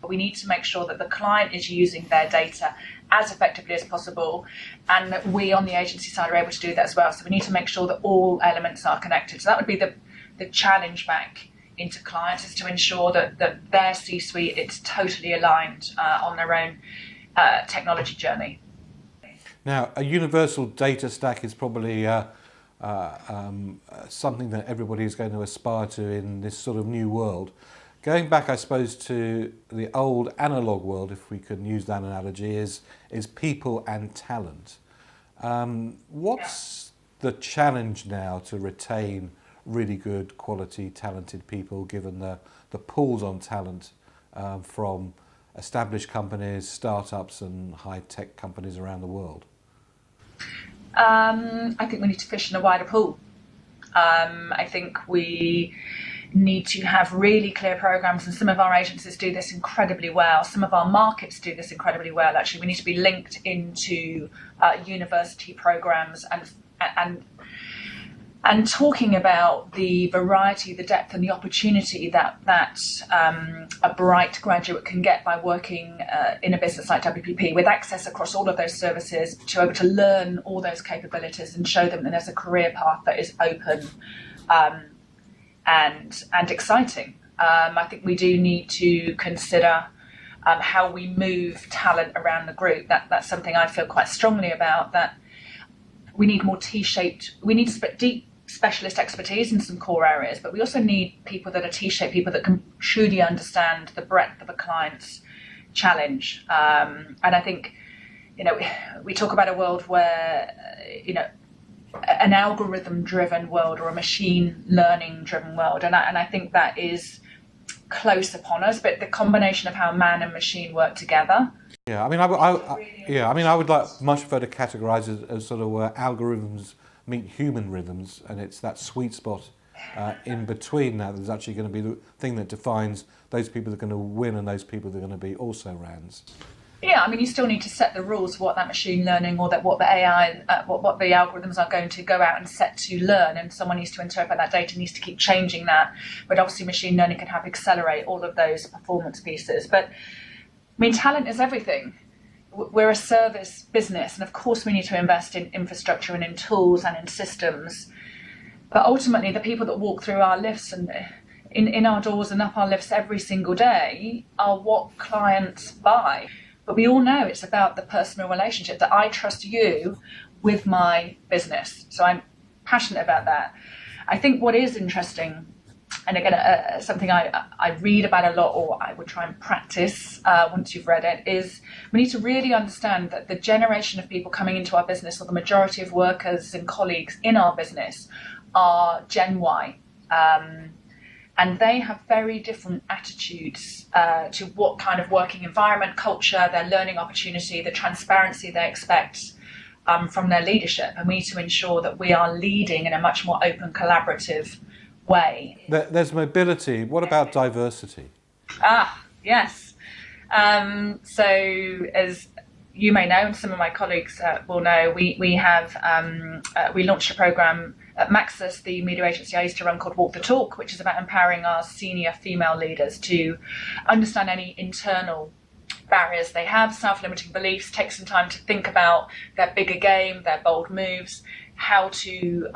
we need to make sure that the client is using their data as effectively as possible, and that we on the agency side are able to do that as well. So we need to make sure that all elements are connected. So that would be the challenge back into clients, is to ensure that their C-suite is totally aligned on their own technology journey. Now, a universal data stack is probably something that everybody is going to aspire to in this sort of new world. Going back, I suppose, to the old analog world, if we could use that analogy, is people and talent. What's the challenge now to retain really good quality, talented people, given the pools on talent from established companies, startups and high-tech companies around the world? I think we need to fish in a wider pool. I think we need to have really clear programs, and some of our agencies do this incredibly well. Some of our markets do this incredibly well. Actually, we need to be linked into university programs and talking about the variety, the depth and the opportunity that a bright graduate can get by working in a business like WPP, with access across all of those services, to be able to learn all those capabilities and show them that there's a career path that is open and exciting. I think we do need to consider how we move talent around the group. That's something I feel quite strongly about, that we need more T-shaped, we need deep specialist expertise in some core areas, but we also need people that are T-shaped, people that can truly understand the breadth of a client's challenge. And I think, we talk about a world where, an algorithm-driven world or a machine learning-driven world, and I think that is close upon us. But the combination of how man and machine work together. Yeah, I would like much further categorise as sort of algorithms meet human rhythms, and it's that sweet spot in between that that's actually going to be the thing that defines those people that are going to win and those people that are going to be also rans. Yeah, you still need to set the rules for what that machine learning or what the AI, what the algorithms are going to go out and set to learn, and someone needs to interpret that data, needs to keep changing that. But obviously machine learning can help accelerate all of those performance pieces. But talent is everything. We're a service business, and of course we need to invest in infrastructure and in tools and in systems. But ultimately, the people that walk through our lifts and in our doors and up our lifts every single day are what clients buy. But we all know it's about the personal relationship, that I trust you with my business. So I'm passionate about that. I think what is interesting, and again, something I read about a lot, or I would try and practice once you've read it, is we need to really understand that the generation of people coming into our business, or the majority of workers and colleagues in our business, are Gen Y. And they have very different attitudes to what kind of working environment, culture, their learning opportunity, the transparency they expect from their leadership. And we need to ensure that we are leading in a much more open, collaborative way. There's mobility. What about diversity? Yes. So as you may know, and some of my colleagues will know, we launched a program at Maxis, the media agency I used to run, called Walk the Talk, which is about empowering our senior female leaders to understand any internal barriers they have, self-limiting beliefs, take some time to think about their bigger game, their bold moves, how to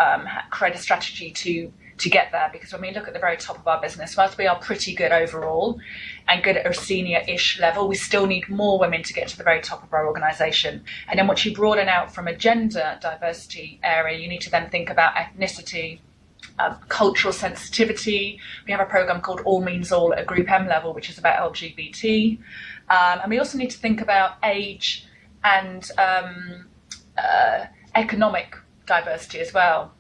create a strategy to get there. Because when we look at the very top of our business, whilst we are pretty good overall and good at a senior-ish level, we still need more women to get to the very top of our organisation. And then once you broaden out from a gender diversity area, you need to then think about ethnicity, cultural sensitivity. We have a programme called All Means All at a Group M level, which is about LGBT. And we also need to think about age and economic diversity as well.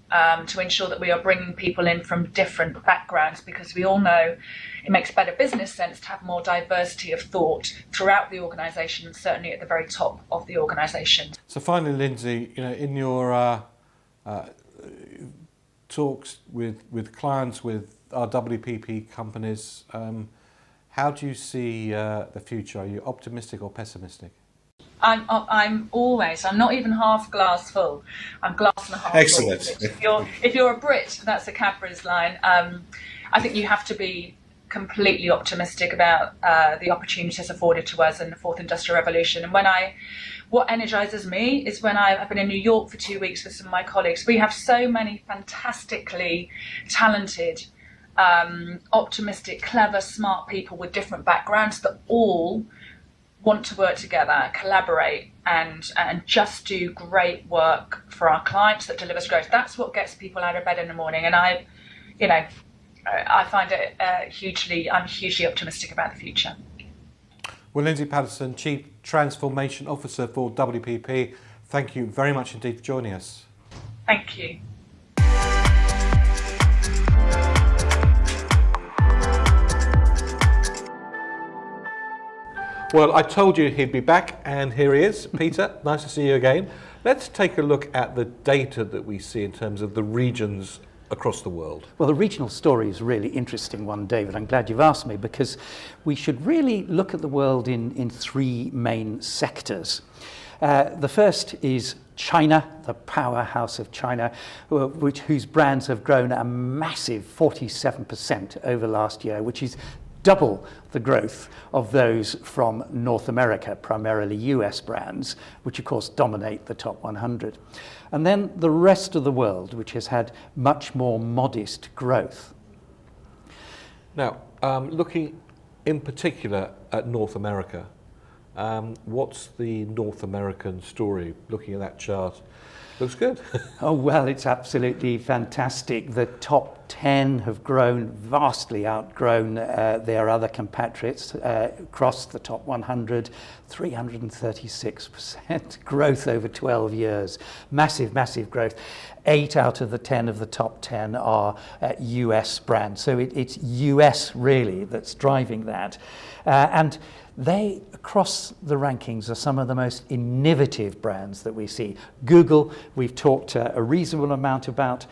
to ensure that we are bringing people in from different backgrounds, because we all know it makes better business sense to have more diversity of thought throughout the organisation, and certainly at the very top of the organisation. So finally, Lindsay, in your talks with clients, with our WPP companies, how do you see the future? Are you optimistic or pessimistic? I'm not even half glass full. I'm glass and a half Excellent. full. If you're a Brit, that's a Cadbury's line. I think you have to be completely optimistic about the opportunities afforded to us in the fourth industrial revolution. And what energizes me is when I've been in New York for 2 weeks with some of my colleagues. We have so many fantastically talented, optimistic, clever, smart people with different backgrounds that all want to work together, collaborate, and just do great work for our clients that delivers growth. That's what gets people out of bed in the morning. And I find it I'm hugely optimistic about the future. Well, Lindsay Patterson, Chief Transformation Officer for WPP, thank you very much indeed for joining us. Thank you. Well, I told you he'd be back, and here he is. Peter, nice to see you again. Let's take a look at the data that we see in terms of the regions across the world. Well, the regional story is a really interesting one, David. I'm glad you've asked me, because we should really look at the world in three main sectors. The first is China, the powerhouse of China, whose brands have grown a massive 47% over last year, which is double the growth of those from North America, primarily US brands, which of course dominate the top 100. And then the rest of the world, which has had much more modest growth. Now, looking in particular at North America, what's the North American story? Looking at that chart, looks good. Oh, well, it's absolutely fantastic. The top 10 have vastly outgrown their other compatriots across the top 100, 336% growth over 12 years. Massive, massive growth. 8 out of the 10 of the top 10 are US brands. So it's US really that's driving that. And they, across the rankings, are some of the most innovative brands that we see. Google, we've talked a reasonable amount about.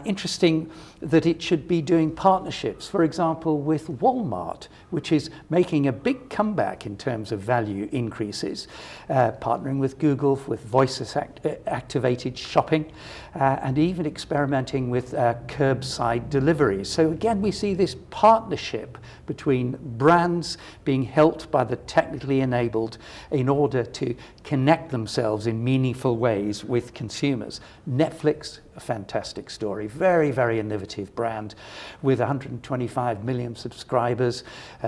Interesting that it should be doing partnerships, for example, with Walmart, which is making a big comeback in terms of value increases, partnering with Google with voice-activated shopping, and even experimenting with curbside deliveries. So again, we see this partnership between brands being helped by the technically enabled in order to connect themselves in meaningful ways with consumers. Netflix, a fantastic story, very, very innovative brand with 125 million subscribers,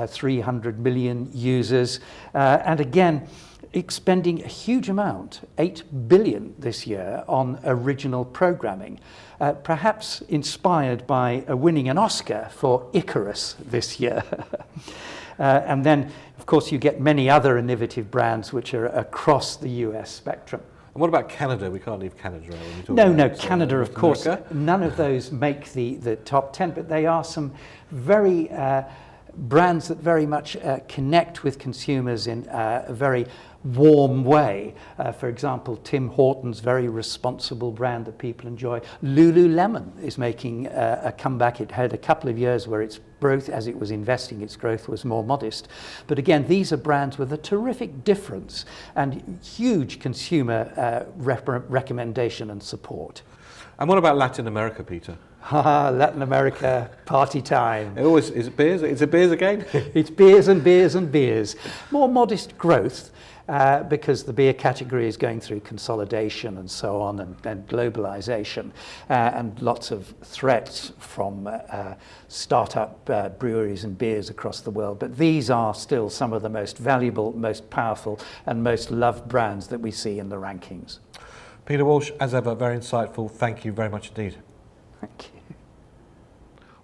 300 million users, and again, expending a huge amount, 8 billion this year, on original programming, perhaps inspired by winning an Oscar for Icarus this year. And then, of course, you get many other innovative brands which are across the US spectrum. And what about Canada? We can't leave Canada out when we talk No, about Canada, of course, none of those make the top 10, but they are some very brands that very much connect with consumers in a very warm way. For example, Tim Hortons, very responsible brand that people enjoy. Lululemon is making a comeback. It had a couple of years where its growth, as it was investing, its growth was more modest. But again, these are brands with a terrific difference and huge consumer recommendation and support. And what about Latin America, Peter? Latin America, party time. Is it beers? Is it beers again? It's beers and beers and beers. More modest growth because the beer category is going through consolidation and so on, and globalization, and lots of threats from startup breweries and beers across the world. But these are still some of the most valuable, most powerful, and most loved brands that we see in the rankings. Peter Walsh, as ever, very insightful. Thank you very much indeed. Thank you.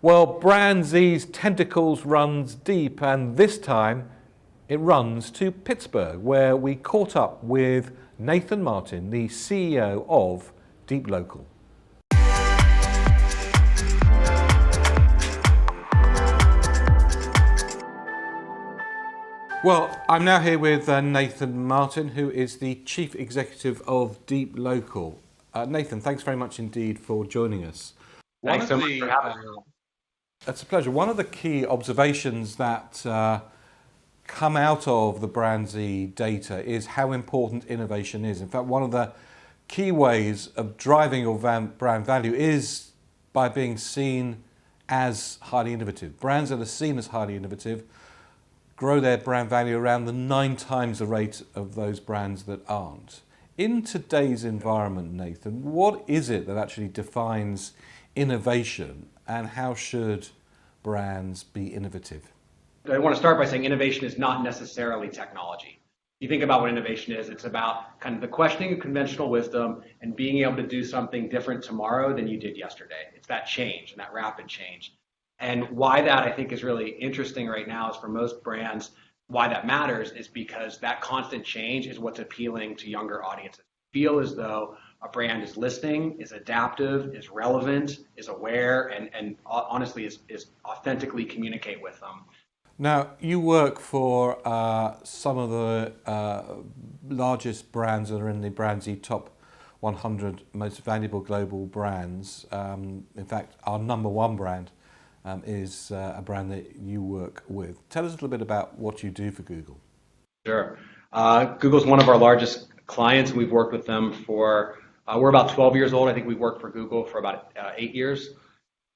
Well, Brand Z's tentacles runs deep, and this time it runs to Pittsburgh, where we caught up with Nathan Martin, the CEO of Deep Local. Well, I'm now here with Nathan Martin, who is the Chief Executive of Deep Local. Nathan, thanks very much indeed for joining us. Thanks so much for having me. It's a pleasure. One of the key observations that come out of the Brandzy data is how important innovation is. In fact, one of the key ways of driving your brand value is by being seen as highly innovative. Brands that are seen as highly innovative grow their brand value around the 9 times the rate of those brands that aren't. In today's environment, Nathan, what is it that actually defines innovation, and how should brands be innovative? I want to start by saying innovation is not necessarily technology. You think about what innovation is, it's about kind of the questioning of conventional wisdom and being able to do something different tomorrow than you did yesterday. It's that change and that rapid change. And why that I think is really interesting right now is for most brands, why that matters is because that constant change is what's appealing to younger audiences. Feel as though a brand is listening, is adaptive, is relevant, is aware, and honestly is authentically communicate with them. Now, you work for some of the largest brands that are in the Brandzy top 100 most valuable global brands. In fact, our number one brand is a brand that you work with. Tell us a little bit about what you do for Google. Sure. Google's one of our largest clients. We've worked with them for, we're about 12 years old. I think we've worked for Google for about 8 years.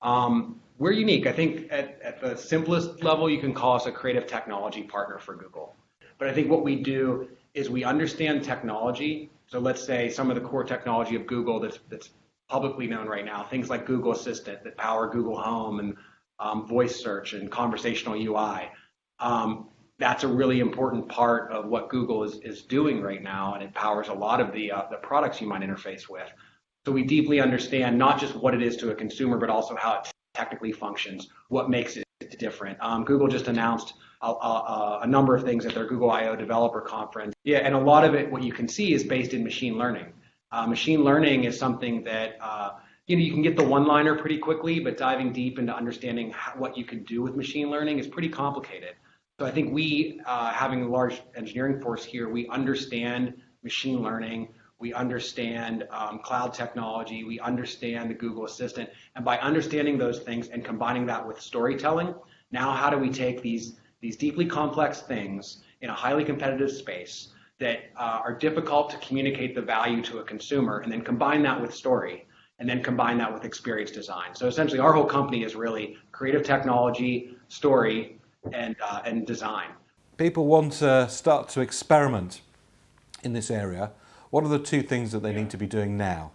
We're unique. I think at the simplest level, you can call us a creative technology partner for Google. But I think what we do is we understand technology. So let's say some of the core technology of Google that's publicly known right now, things like Google Assistant that power Google Home and voice search and conversational UI. That's a really important part of what Google is doing right now, and it powers a lot of the products you might interface with. So we deeply understand not just what it is to a consumer, but also how it technically functions, what makes it different. Google just announced a number of things at their Google I/O developer conference. Yeah, and a lot of it, what you can see, is based in machine learning. Machine learning is something that you can get the one-liner pretty quickly, but diving deep into understanding what you can do with machine learning is pretty complicated. So I think we, having a large engineering force here, we understand machine learning, we understand cloud technology, we understand the Google Assistant, and by understanding those things and combining that with storytelling, now how do we take these deeply complex things in a highly competitive space that are difficult to communicate the value to a consumer, and then combine that with story, and then combine that with experience design. So essentially our whole company is really creative technology, story, and design. People want to start to experiment in this area. What are the 2 things that they need to be doing now?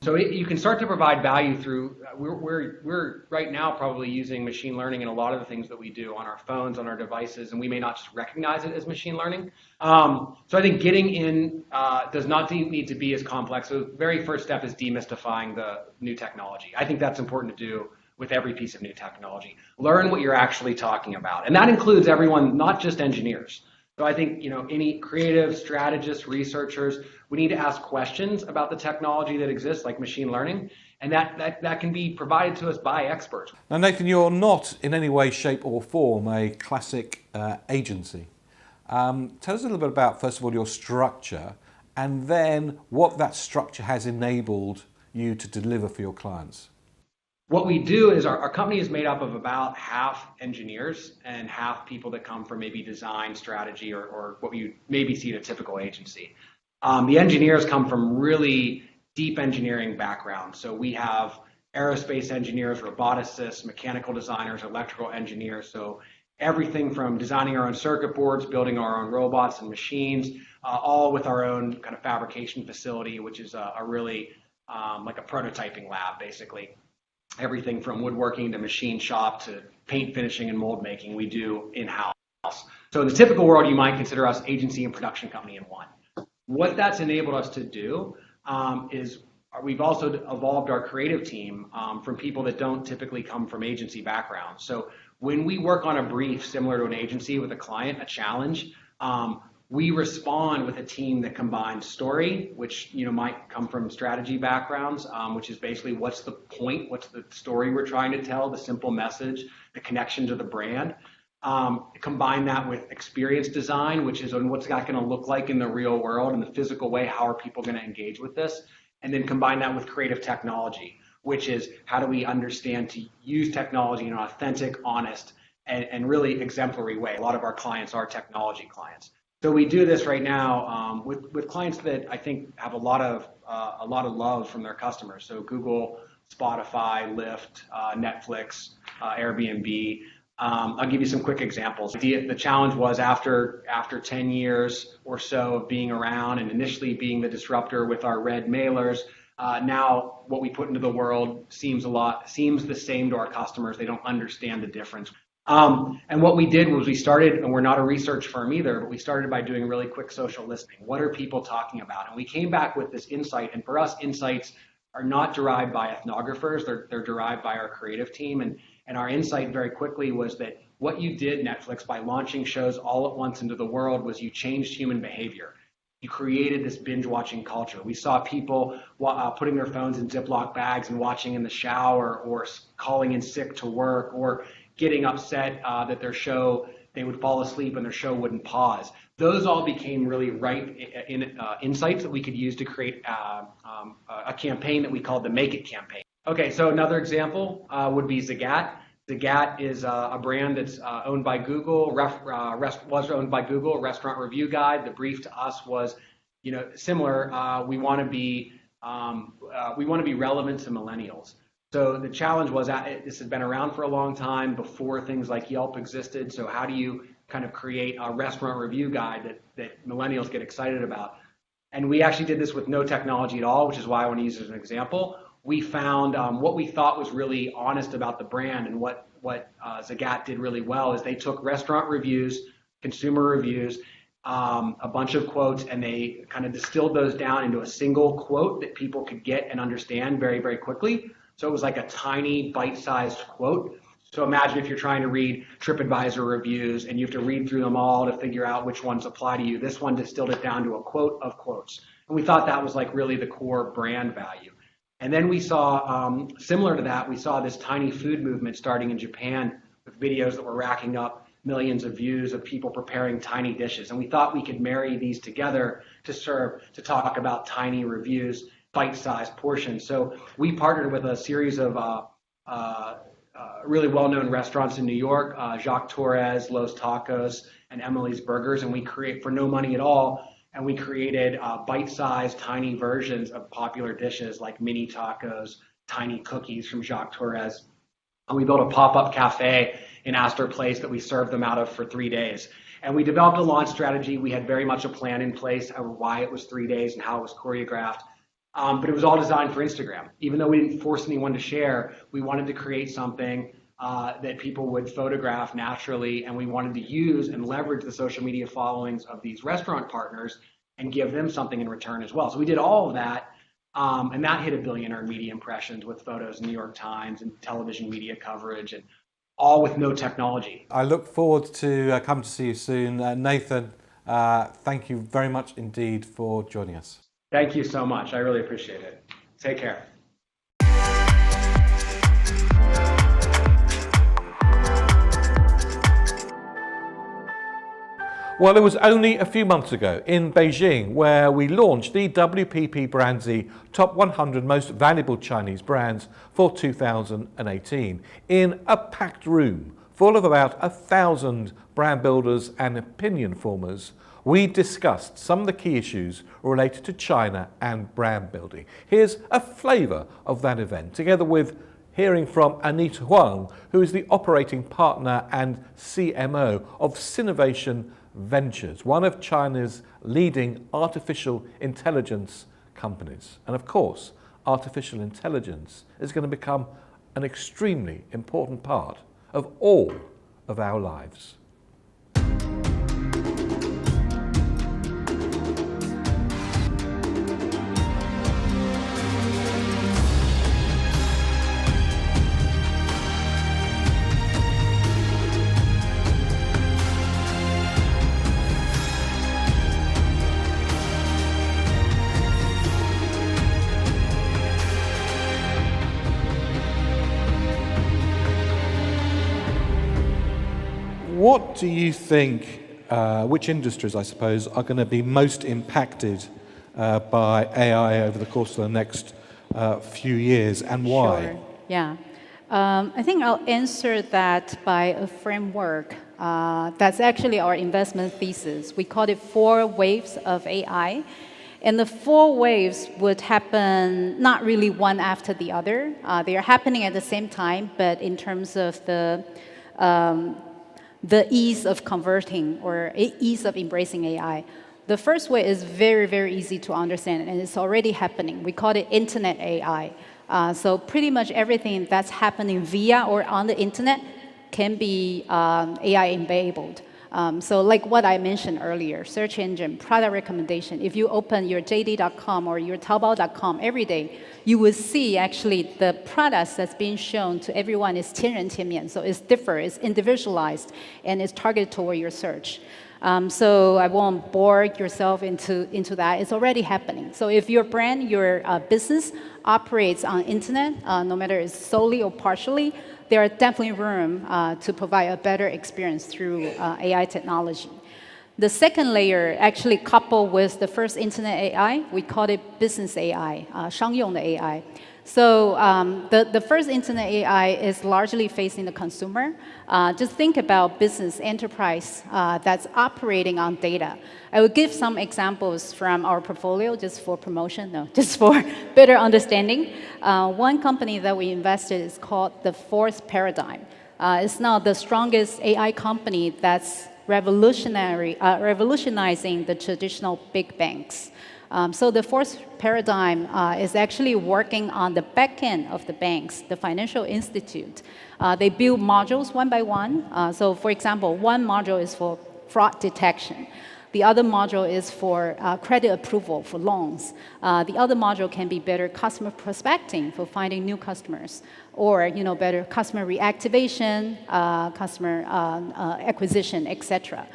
So you can start to provide value through, we're right now probably using machine learning in a lot of the things that we do on our phones, on our devices, and we may not just recognize it as machine learning. So I think getting in does not need to be as complex. So the very first step is demystifying the new technology. I think that's important to do with every piece of new technology. Learn what you're actually talking about. And that includes everyone, not just engineers. So I think, any creative strategists, researchers, we need to ask questions about the technology that exists, like machine learning, and that can be provided to us by experts. Now, Nathan, you're not in any way, shape or form a classic agency. Tell us a little bit about, first of all, your structure, and then what that structure has enabled you to deliver for your clients. What we do is our company is made up of about half engineers and half people that come from maybe design, strategy, or what you maybe see in a typical agency. The engineers come from really deep engineering backgrounds. So we have aerospace engineers, roboticists, mechanical designers, electrical engineers. So everything from designing our own circuit boards, building our own robots and machines, all with our own kind of fabrication facility, which is a really like a prototyping lab, basically. Everything from woodworking to machine shop to paint finishing and mold making we do in-house. So in the typical world, you might consider us agency and production company in one. What that's enabled us to do is we've also evolved our creative team from people that don't typically come from agency backgrounds. So when we work on a brief similar to an agency with a client, a challenge, we respond with a team that combines story, which might come from strategy backgrounds, which is basically what's the point, what's the story we're trying to tell, the simple message, the connection to the brand. Combine that with experience design, which is on what's that going to look like in the real world in the physical way. How are people going to engage with this? And then combine that with creative technology, which is how do we understand to use technology in an authentic, honest, and really exemplary way. A lot of our clients are technology clients. So we do this right now with clients that I think have a lot of love from their customers. So Google, Spotify, Lyft, Netflix, Airbnb. I'll give you some quick examples. The challenge was after 10 years or so of being around and initially being the disruptor with our red mailers, now what we put into the world seems the same to our customers. They don't understand the difference. And what we did was we started, and we're not a research firm either, but we started by doing really quick social listening. What are people talking about? And we came back with this insight, and for us, insights are not derived by ethnographers, they're derived by our creative team. And our insight very quickly was that what you did, Netflix, by launching shows all at once into the world was you changed human behavior. You created this binge-watching culture. We saw people putting their phones in Ziploc bags and watching in the shower, or calling in sick to work, or getting upset that they would fall asleep and their show wouldn't pause. Those all became really ripe insights that we could use to create a campaign that we called the Make It campaign. Okay, so another example would be Zagat. Zagat is a brand that's owned by Google, was owned by Google, a restaurant review guide. The brief to us was, similar. We want to be relevant to millennials. So the challenge was that this has been around for a long time before things like Yelp existed. So how do you kind of create a restaurant review guide that millennials get excited about? And we actually did this with no technology at all, which is why I want to use it as an example. We found what we thought was really honest about the brand, and what Zagat did really well is they took restaurant reviews, consumer reviews, a bunch of quotes, and they kind of distilled those down into a single quote that people could get and understand very, very quickly. So it was like a tiny bite-sized quote. So imagine if you're trying to read TripAdvisor reviews and you have to read through them all to figure out which ones apply to you. This one distilled it down to a quote of quotes. And we thought that was like really the core brand value. And then we saw, similar to that, we saw this tiny food movement starting in Japan with videos that were racking up millions of views of people preparing tiny dishes. And we thought we could marry these together to talk about tiny reviews, bite-sized portions. So we partnered with a series of really well-known restaurants in New York, Jacques Torres, Los Tacos, and Emily's Burgers, and we create for no money at all. And we created bite-sized, tiny versions of popular dishes like mini tacos, tiny cookies from Jacques Torres. And we built a pop-up cafe in Astor Place that we served them out of for 3 days. And we developed a launch strategy. We had very much a plan in place of why it was 3 days and how it was choreographed. But it was all designed for Instagram. Even though we didn't force anyone to share, we wanted to create something that people would photograph naturally, and we wanted to use and leverage the social media followings of these restaurant partners and give them something in return as well. So we did all of that, and that hit 1 billion earned media impressions with photos in the New York Times and television media coverage, and all with no technology. I look forward to come to see you soon. Nathan, thank you very much indeed for joining us. Thank you so much. I really appreciate it. Take care. Well, it was only a few months ago in Beijing where we launched the WPP BrandZ Top 100 Most Valuable Chinese Brands for 2018 in a packed room full of about 1,000 brand builders and opinion formers. We discussed some of the key issues related to China and brand building. Here's a flavour of that event, together with hearing from Anita Huang, who is the operating partner and CMO of Sinovation Ventures, one of China's leading artificial intelligence companies. And of course, artificial intelligence is going to become an extremely important part of all of our lives. what do you think, which industries, I suppose, are going to be most impacted by AI over the course of the next few years, and why? Sure. Yeah. I think I'll answer that by a framework. That's actually our investment thesis. We call it 4 waves of AI. And the 4 waves would happen not really one after the other. They are happening at the same time, but in terms of the ease of converting or ease of embracing AI. The first way is very, very easy to understand, and it's already happening. We call it Internet AI. So pretty much everything that's happening via or on the internet can be AI-enabled. So like what I mentioned earlier, search engine, product recommendation. If you open your JD.com or your Taobao.com every day, you will see actually the products that's being shown to everyone is 天人天面. So it's different, it's individualized, and it's targeted toward your search. So I won't bore yourself into that. It's already happening. So if your brand, your business operates on internet, no matter it's solely or partially, there are definitely room to provide a better experience through AI technology. The second layer actually coupled with the first internet AI, we call it business AI, 商用的 AI. So the first internet AI is largely facing the consumer. Just think about business enterprise that's operating on data. I will give some examples from our portfolio just for promotion, no, just for better understanding. One company that we invested is called the Fourth Paradigm. It's now the strongest AI company that's revolutionizing the traditional big banks. So the Fourth Paradigm is actually working on the back end of the banks, the financial institute. They build modules one by one. So for example, one module is for fraud detection. The other module is for credit approval for loans. The other module can be better customer prospecting for finding new customers, or better customer reactivation, customer acquisition, etc.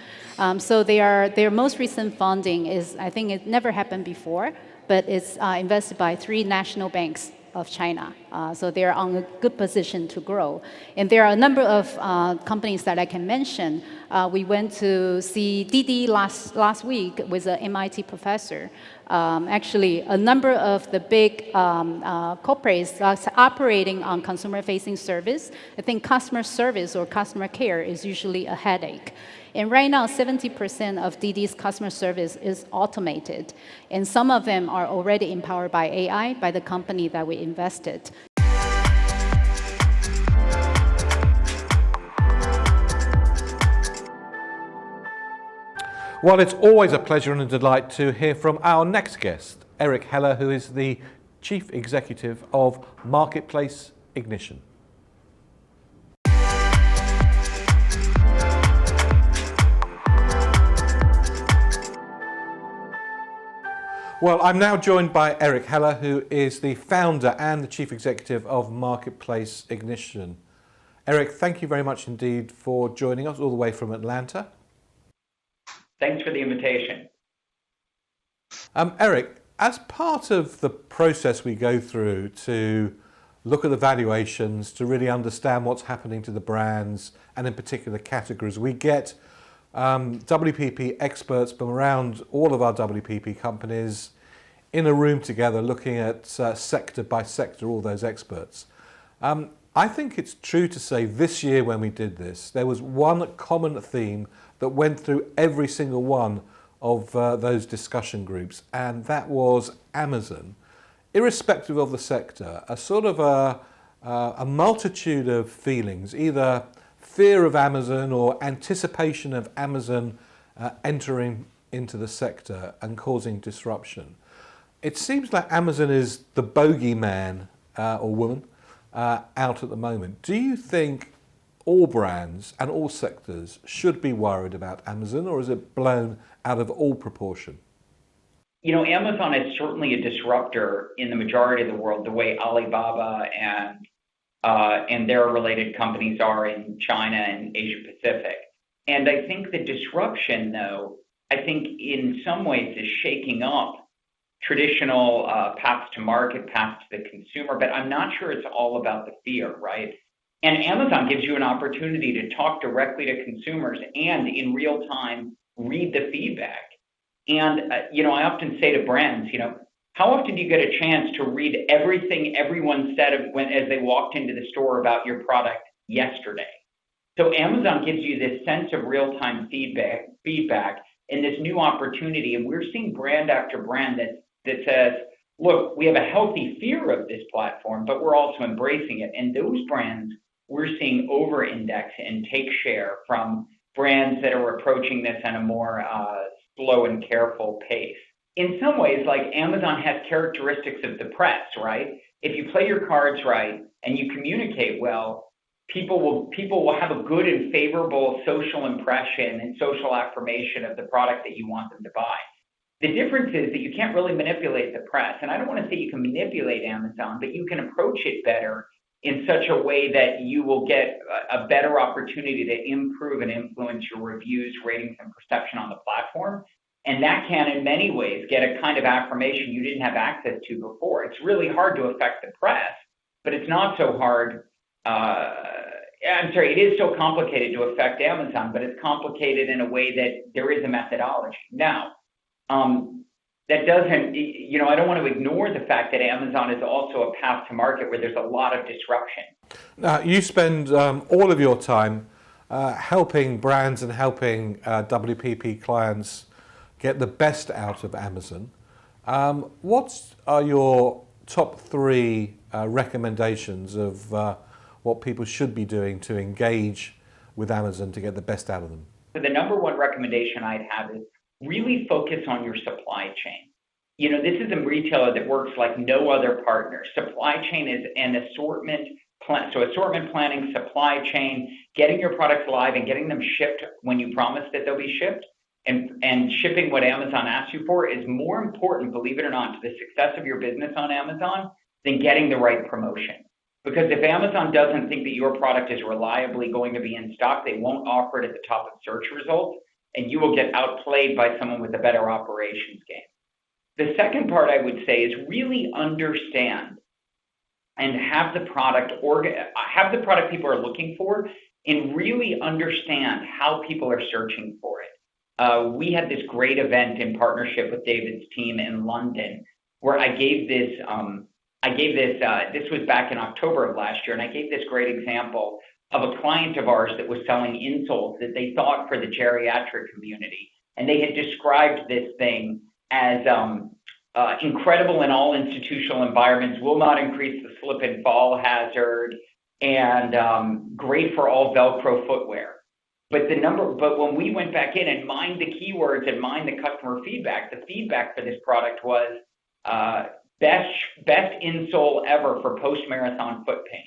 So their most recent funding is, I think it never happened before, but it's invested by 3 national banks of China. So they're on a good position to grow. And there are a number of companies that I can mention. We went to see Didi last week with an MIT professor. Actually, a number of the big corporates that's operating on consumer-facing service. I think customer service or customer care is usually a headache. And right now, 70% of Didi's customer service is automated. And some of them are already empowered by AI, by the company that we invested. Well, it's always a pleasure and a delight to hear from our next guest, Eric Heller, who is the Chief Executive of Marketplace Ignition. Well, I'm now joined by Eric Heller, who is the founder and the Chief Executive of Marketplace Ignition. Eric, thank you very much indeed for joining us all the way from Atlanta. Thanks for the invitation. Eric, as part of the process we go through to look at the valuations, to really understand what's happening to the brands and in particular categories, we get WPP experts from around all of our WPP companies in a room together looking at sector by sector, all those experts. I think it's true to say this year when we did this, there was one common theme that went through every single one of those discussion groups, and that was Amazon. Irrespective of the sector, a sort of a multitude of feelings, either fear of Amazon or anticipation of Amazon entering into the sector and causing disruption. It seems like Amazon is the bogeyman or woman out at the moment. Do you think all brands and all sectors should be worried about Amazon, or is it blown out of all proportion? You know, Amazon is certainly a disruptor in the majority of the world, the way Alibaba and their related companies are in China and Asia Pacific. And I think the disruption, though, I think in some ways is shaking up traditional paths to market, paths to the consumer, but I'm not sure it's all about the fear, right? And Amazon gives you an opportunity to talk directly to consumers and in real time read the feedback. And, I often say to brands, how often do you get a chance to read everything everyone said as they walked into the store about your product yesterday? So Amazon gives you this sense of real-time feedback and this new opportunity. And we're seeing brand after brand that says, look, we have a healthy fear of this platform, but we're also embracing it. And those brands we're seeing over-index and take share from brands that are approaching this at a more slow and careful pace. In some ways, like Amazon has characteristics of the press, right? If you play your cards right and you communicate well, people will have a good and favorable social impression and social affirmation of the product that you want them to buy. The difference is that you can't really manipulate the press. And I don't want to say you can manipulate Amazon, but you can approach it better in such a way that you will get a better opportunity to improve and influence your reviews, ratings, and perception on the platform. And that can, in many ways, get a kind of affirmation you didn't have access to before. It's really hard to affect the press, but it's not so hard. It is so complicated to affect Amazon, but it's complicated in a way that there is a methodology. Now, that doesn't, I don't want to ignore the fact that Amazon is also a path to market where there's a lot of disruption. Now, you spend all of your time helping brands and helping WPP clients get the best out of Amazon. What are your top 3 recommendations of what people should be doing to engage with Amazon to get the best out of them? So the number 1 recommendation I'd have is really focus on your supply chain. This is a retailer that works like no other partner. Supply chain is an assortment plan. So assortment planning, supply chain, getting your products live and getting them shipped when you promise that they'll be shipped, and shipping what Amazon asks you for is more important, believe it or not, to the success of your business on Amazon than getting the right promotion. Because if Amazon doesn't think that your product is reliably going to be in stock, they won't offer it at the top of search results, and you will get outplayed by someone with a better operations game. The second part I would say is really understand and have the product people are looking for, and really understand how people are searching for it. We had this great event in partnership with David's team in London where I gave this, this was back in October of last year, and I gave this great example of a client of ours that was selling insoles that they thought for the geriatric community. And they had described this thing as incredible in all institutional environments, will not increase the slip and fall hazard, and great for all Velcro footwear. But when we went back in and mined the keywords and mined the customer feedback, the feedback for this product was best insole ever for post-marathon foot pain.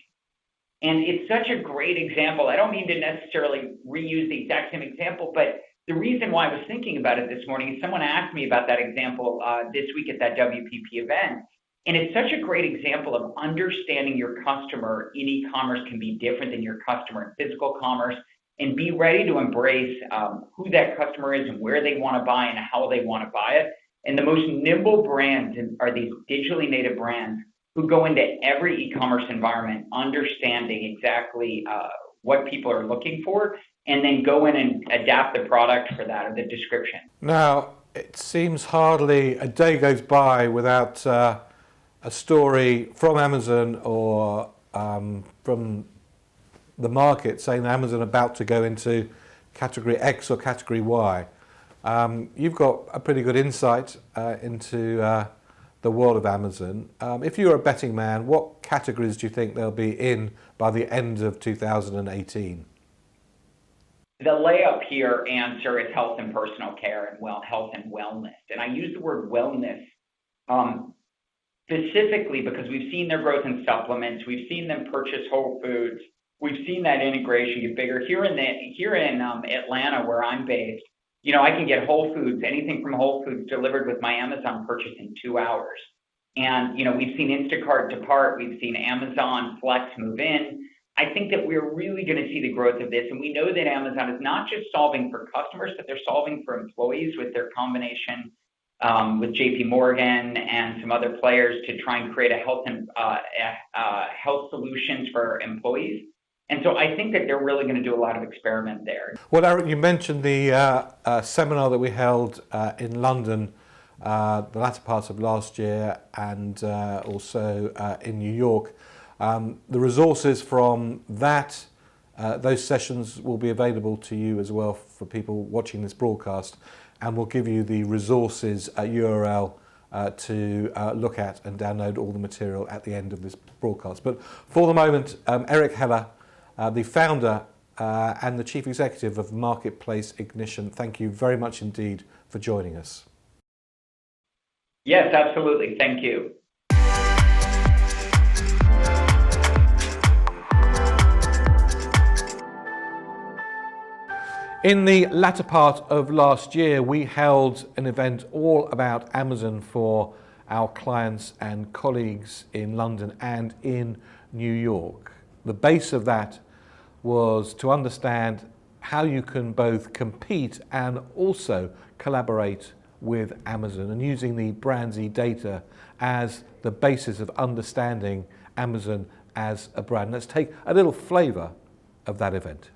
And it's such a great example. I don't mean to necessarily reuse the exact same example, but the reason why I was thinking about it this morning is someone asked me about that example this week at that WPP event. And it's such a great example of understanding your customer in e-commerce can be different than your customer in physical commerce, and be ready to embrace who that customer is and where they want to buy and how they want to buy it. And the most nimble brands are these digitally native brands who go into every e-commerce environment understanding exactly what people are looking for, and then go in and adapt the product for that, or the description. Now, it seems hardly a day goes by without a story from Amazon or from the market saying that Amazon about to go into category X or category Y. You've got a pretty good insight into the world of Amazon. If you're a betting man, what categories do you think they'll be in by the end of 2018? The layup here answer is health and personal care and health and wellness. And I use the word wellness specifically because we've seen their growth in supplements. We've seen them purchase Whole Foods. We've seen that integration get bigger. Here in Atlanta, where I'm based, I can get Whole Foods, anything from Whole Foods delivered with my Amazon purchase in 2 hours. And, we've seen Instacart depart. We've seen Amazon Flex move in. I think that we're really going to see the growth of this. And we know that Amazon is not just solving for customers, but they're solving for employees with their combination with JP Morgan and some other players to try and create a health solutions for employees. And so I think that they're really going to do a lot of experiment there. Well, Eric, you mentioned the seminar that we held in London the latter part of last year and also in New York. The resources from that, those sessions will be available to you as well for people watching this broadcast, and we'll give you the resources URL to look at and download all the material at the end of this broadcast. But for the moment, Eric Heller, the founder and the chief executive of Marketplace Ignition, thank you very much indeed for joining us. Yes, absolutely. Thank you. In the latter part of last year, we held an event all about Amazon for our clients and colleagues in London and in New York. The base of that was to understand how you can both compete and also collaborate with Amazon, and using the Brand Z data as the basis of understanding Amazon as a brand. Let's take a little flavour of that event.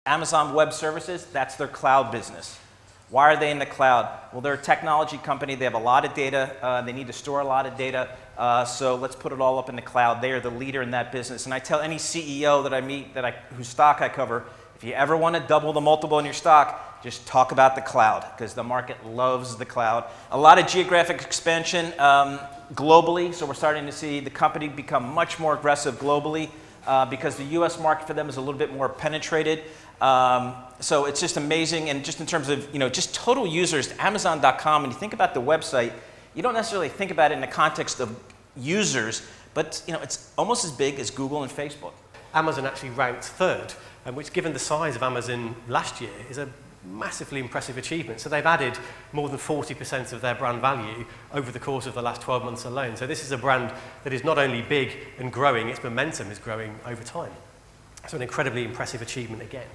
Amazon Web Services, that's their cloud business. Why are they in the cloud? Well, they're a technology company. They have a lot of data. They need to store a lot of data. So let's put it all up in the cloud. They are the leader in that business. And I tell any CEO that I meet, whose stock I cover, if you ever want to double the multiple in your stock, just talk about the cloud, because the market loves the cloud. A lot of geographic expansion globally. So we're starting to see the company become much more aggressive globally because the US market for them is a little bit more penetrated. So it's just amazing, and just in terms of, just total users, Amazon.com, and you think about the website, you don't necessarily think about it in the context of users, but it's almost as big as Google and Facebook. Amazon actually ranked third, which, given the size of Amazon last year, is a massively impressive achievement. So they've added more than 40% of their brand value over the course of the last 12 months alone. So this is a brand that is not only big and growing, its momentum is growing over time. So an incredibly impressive achievement again.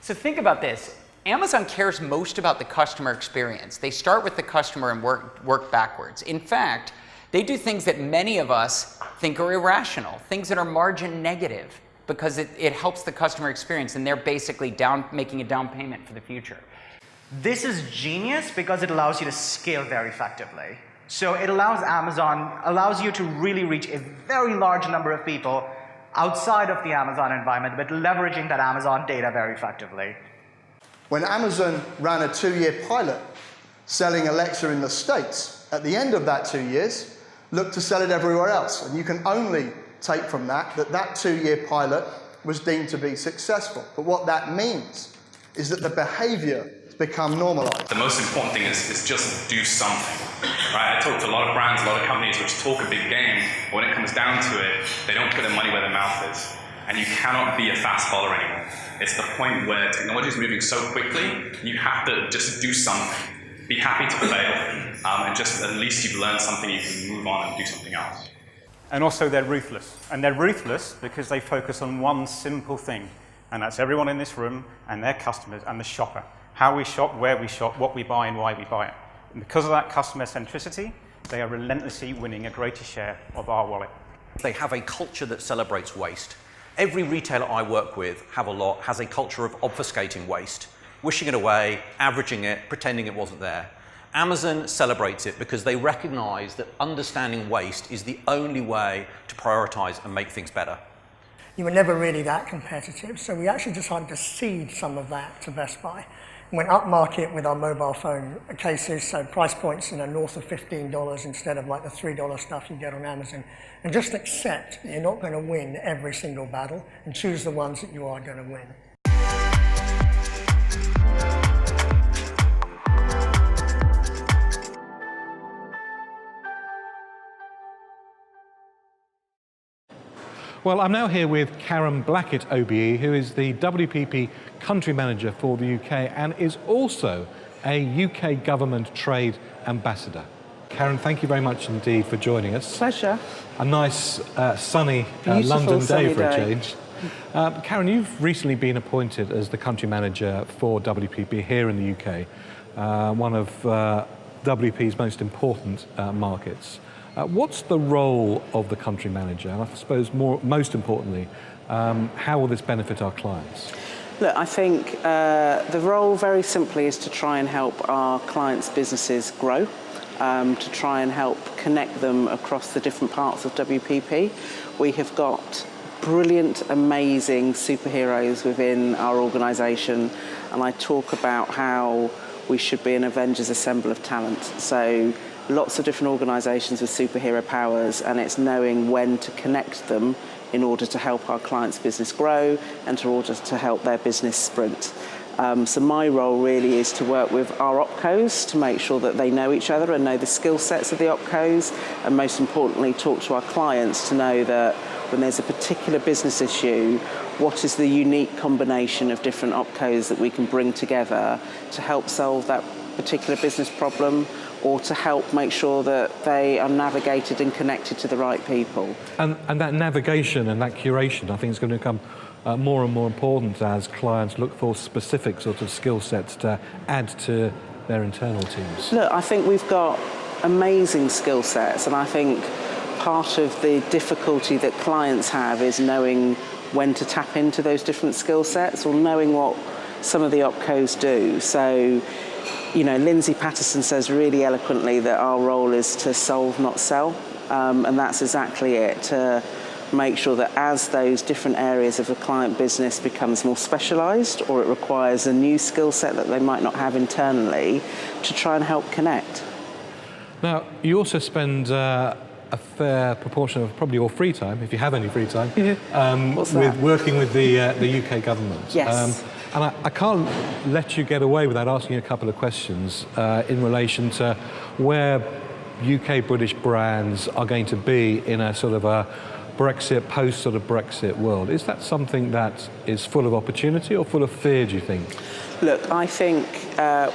So think about this. Amazon cares most about the customer experience. They start with the customer and work backwards. In fact, they do things that many of us think are irrational, things that are margin negative, because it helps the customer experience, and they're basically making a down payment for the future. This is genius because it allows you to scale very effectively. So it allows you to really reach a very large number of people outside of the Amazon environment, but leveraging that Amazon data very effectively. When Amazon ran a 2-year pilot selling Alexa in the States, at the end of that 2 years, looked to sell it everywhere else. And you can only take from that 2-year pilot was deemed to be successful. But what that means is that the behavior has become normalized. The most important thing is just do something. Right? I talk to a lot of brands, a lot of companies which talk a big game, but when it comes down to it, they don't put their money where their mouth is. And you cannot be a fast follower anymore. It's the point where technology is moving so quickly, you have to just do something. Be happy to fail, and just at least you've learned something, you can move on and do something else. And also they're ruthless. And they're ruthless because they focus on one simple thing, and that's everyone in this room and their customers and the shopper. How we shop, where we shop, what we buy, and why we buy it. And because of that customer centricity, they are relentlessly winning a greater share of our wallet. They have a culture that celebrates waste. Every retailer I work with has a culture of obfuscating waste, wishing it away, averaging it, pretending it wasn't there. Amazon celebrates it because they recognize that understanding waste is the only way to prioritize and make things better. You were never really that competitive, so we actually decided to cede some of that to Best Buy. Went up market with our mobile phone cases, so price points north of $15 instead of like the $3 stuff you get on Amazon. And just accept that you're not going to win every single battle, and choose the ones that you are going to win. Well, I'm now here with Karen Blackett, OBE, who is the WPP Country Manager for the UK and is also a UK Government Trade Ambassador. Karen, thank you very much indeed for joining us. Pleasure. A nice, sunny Beautiful London sunny day for a day. change. Karen, you've recently been appointed as the Country Manager for WPP here in the UK, one of WPP's most important markets. What's the role of the Country Manager? And I suppose most importantly, how will this benefit our clients? Look, I think the role very simply is to try and help our clients' businesses grow, to try and help connect them across the different parts of WPP. We have got brilliant, amazing superheroes within our organisation, and I talk about how we should be an Avengers Assemble of talent. So lots of different organisations with superhero powers, and it's knowing when to connect them in order to help our clients' business grow and in order to help their business sprint. So my role really is to work with our opcos to make sure that they know each other and know the skill sets of the opcos, and most importantly talk to our clients to know that when there's a particular business issue, what is the unique combination of different opcos that we can bring together to help solve that particular business problem, or to help make sure that they are navigated and connected to the right people. And that navigation and that curation, I think, is going to become more and more important as clients look for specific sort of skill sets to add to their internal teams. Look, I think we've got amazing skill sets, and I think part of the difficulty that clients have is knowing when to tap into those different skill sets, or knowing what some of the opcos do. So, you know, Lindsay Patterson says really eloquently that our role is to solve, not sell, and that's exactly it, to make sure that as those different areas of a client business becomes more specialised, or it requires a new skill set that they might not have internally, to try and help connect. Now, you also spend a fair proportion of probably your free time, if you have any free time, with working with the UK government. Yes. And I can't let you get away without asking you a couple of questions in relation to where UK British brands are going to be in a sort of a Brexit, post sort of Brexit world. Is that something that is full of opportunity or full of fear, do you think? Look, I think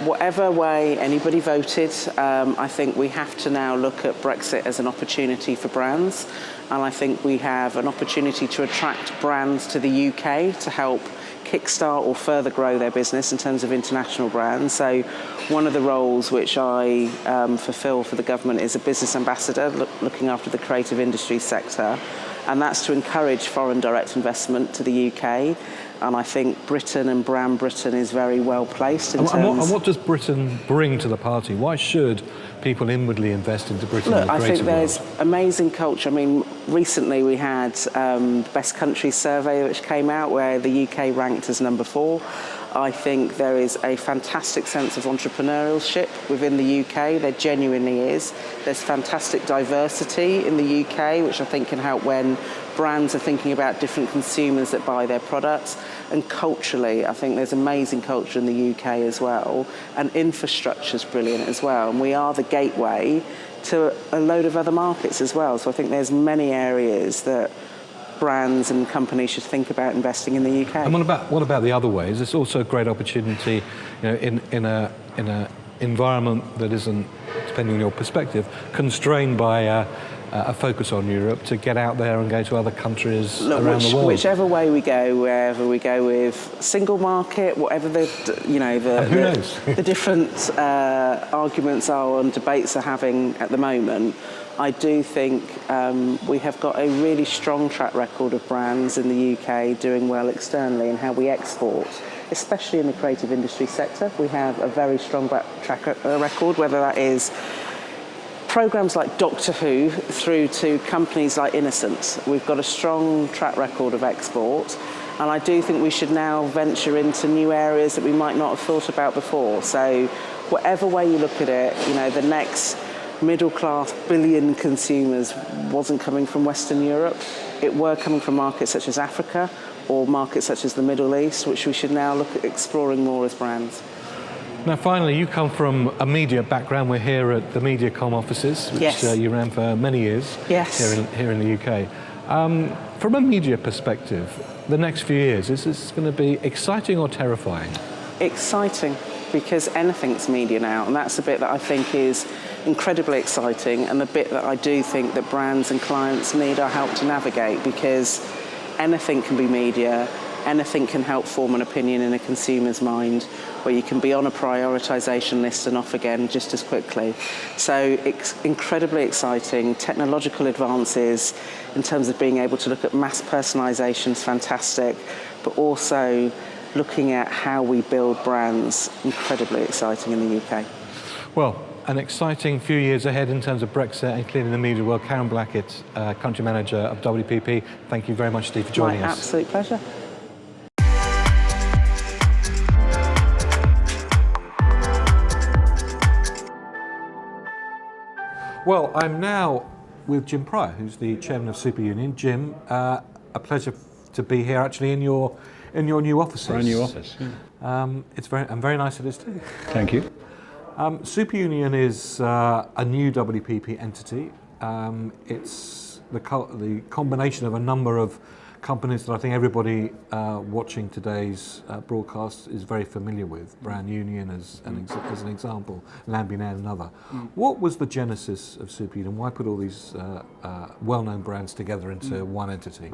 whatever way anybody voted, I think we have to now look at Brexit as an opportunity for brands. And I think we have an opportunity to attract brands to the UK to help kickstart or further grow their business in terms of international brands. So one of the roles which I fulfil for the government is a business ambassador, looking after the creative industry sector. And that's to encourage foreign direct investment to the UK. And I think Britain and Brand Britain is very well placed in terms... And what does Britain bring to the party? Why should people inwardly invest into Britain? Look, in the I think creative there's world? amazing culture. I mean, recently we had the Best Countries survey which came out where the UK ranked as number 4. I think there is a fantastic sense of entrepreneurship within the UK. There genuinely is. There's fantastic diversity in the UK, which I think can help when brands are thinking about different consumers that buy their products. And culturally, I think there's amazing culture in the UK as well. And infrastructure's brilliant as well. And we are the gateway to a load of other markets as well. So I think there's many areas that brands and companies should think about investing in the UK. And what about the other ways? It's also a great opportunity, you know, in a environment that isn't, depending on your perspective, constrained by a focus on Europe, to get out there and go to other countries around the world. Whichever way we go, wherever we go with single market, whatever the the different arguments are and debates are having at the moment, I do think we have got a really strong track record of brands in the UK doing well externally and how we export, especially in the creative industry sector. We have a very strong track record, whether that is programs like Doctor Who through to companies like Innocent. We've got a strong track record of export, and I do think we should now venture into new areas that we might not have thought about before. So whatever way you look at it, you know, the next middle-class billion consumers wasn't coming from Western Europe. It were coming from markets such as Africa or markets such as the Middle East, which we should now look at exploring more as brands. Now, finally, you come from a media background. We're here at the MediaCom offices, which Yes. You ran for many years Yes. here in the UK. From a media perspective, the next few years, is this going to be exciting or terrifying? Exciting, because anything's media now, and that's the bit that I think is incredibly exciting, and the bit that I do think that brands and clients need our help to navigate, because anything can be media, anything can help form an opinion in a consumer's mind, where you can be on a prioritization list and off again just as quickly. So it's incredibly exciting. Technological advances in terms of being able to look at mass personalization is fantastic, but also looking at how we build brands, incredibly exciting in the UK. Well, an exciting few years ahead in terms of Brexit and clearly the media world. Karen Blackett, Country Manager of WPP, thank you very much, Steve, for joining us. My absolute pleasure. Well, I'm now with Jim Pryor, who's the chairman of Super Union. Jim, a pleasure to be here actually in your new offices. Our new office. Yeah. It's very nice it is too. Thank you. Super Union is a new WPP entity. It's the combination of a number of companies that I think everybody watching today's broadcast is very familiar with. Brand Union as an example, Lambinair another. What was the genesis of Super Union? Why put all these well-known brands together into one entity?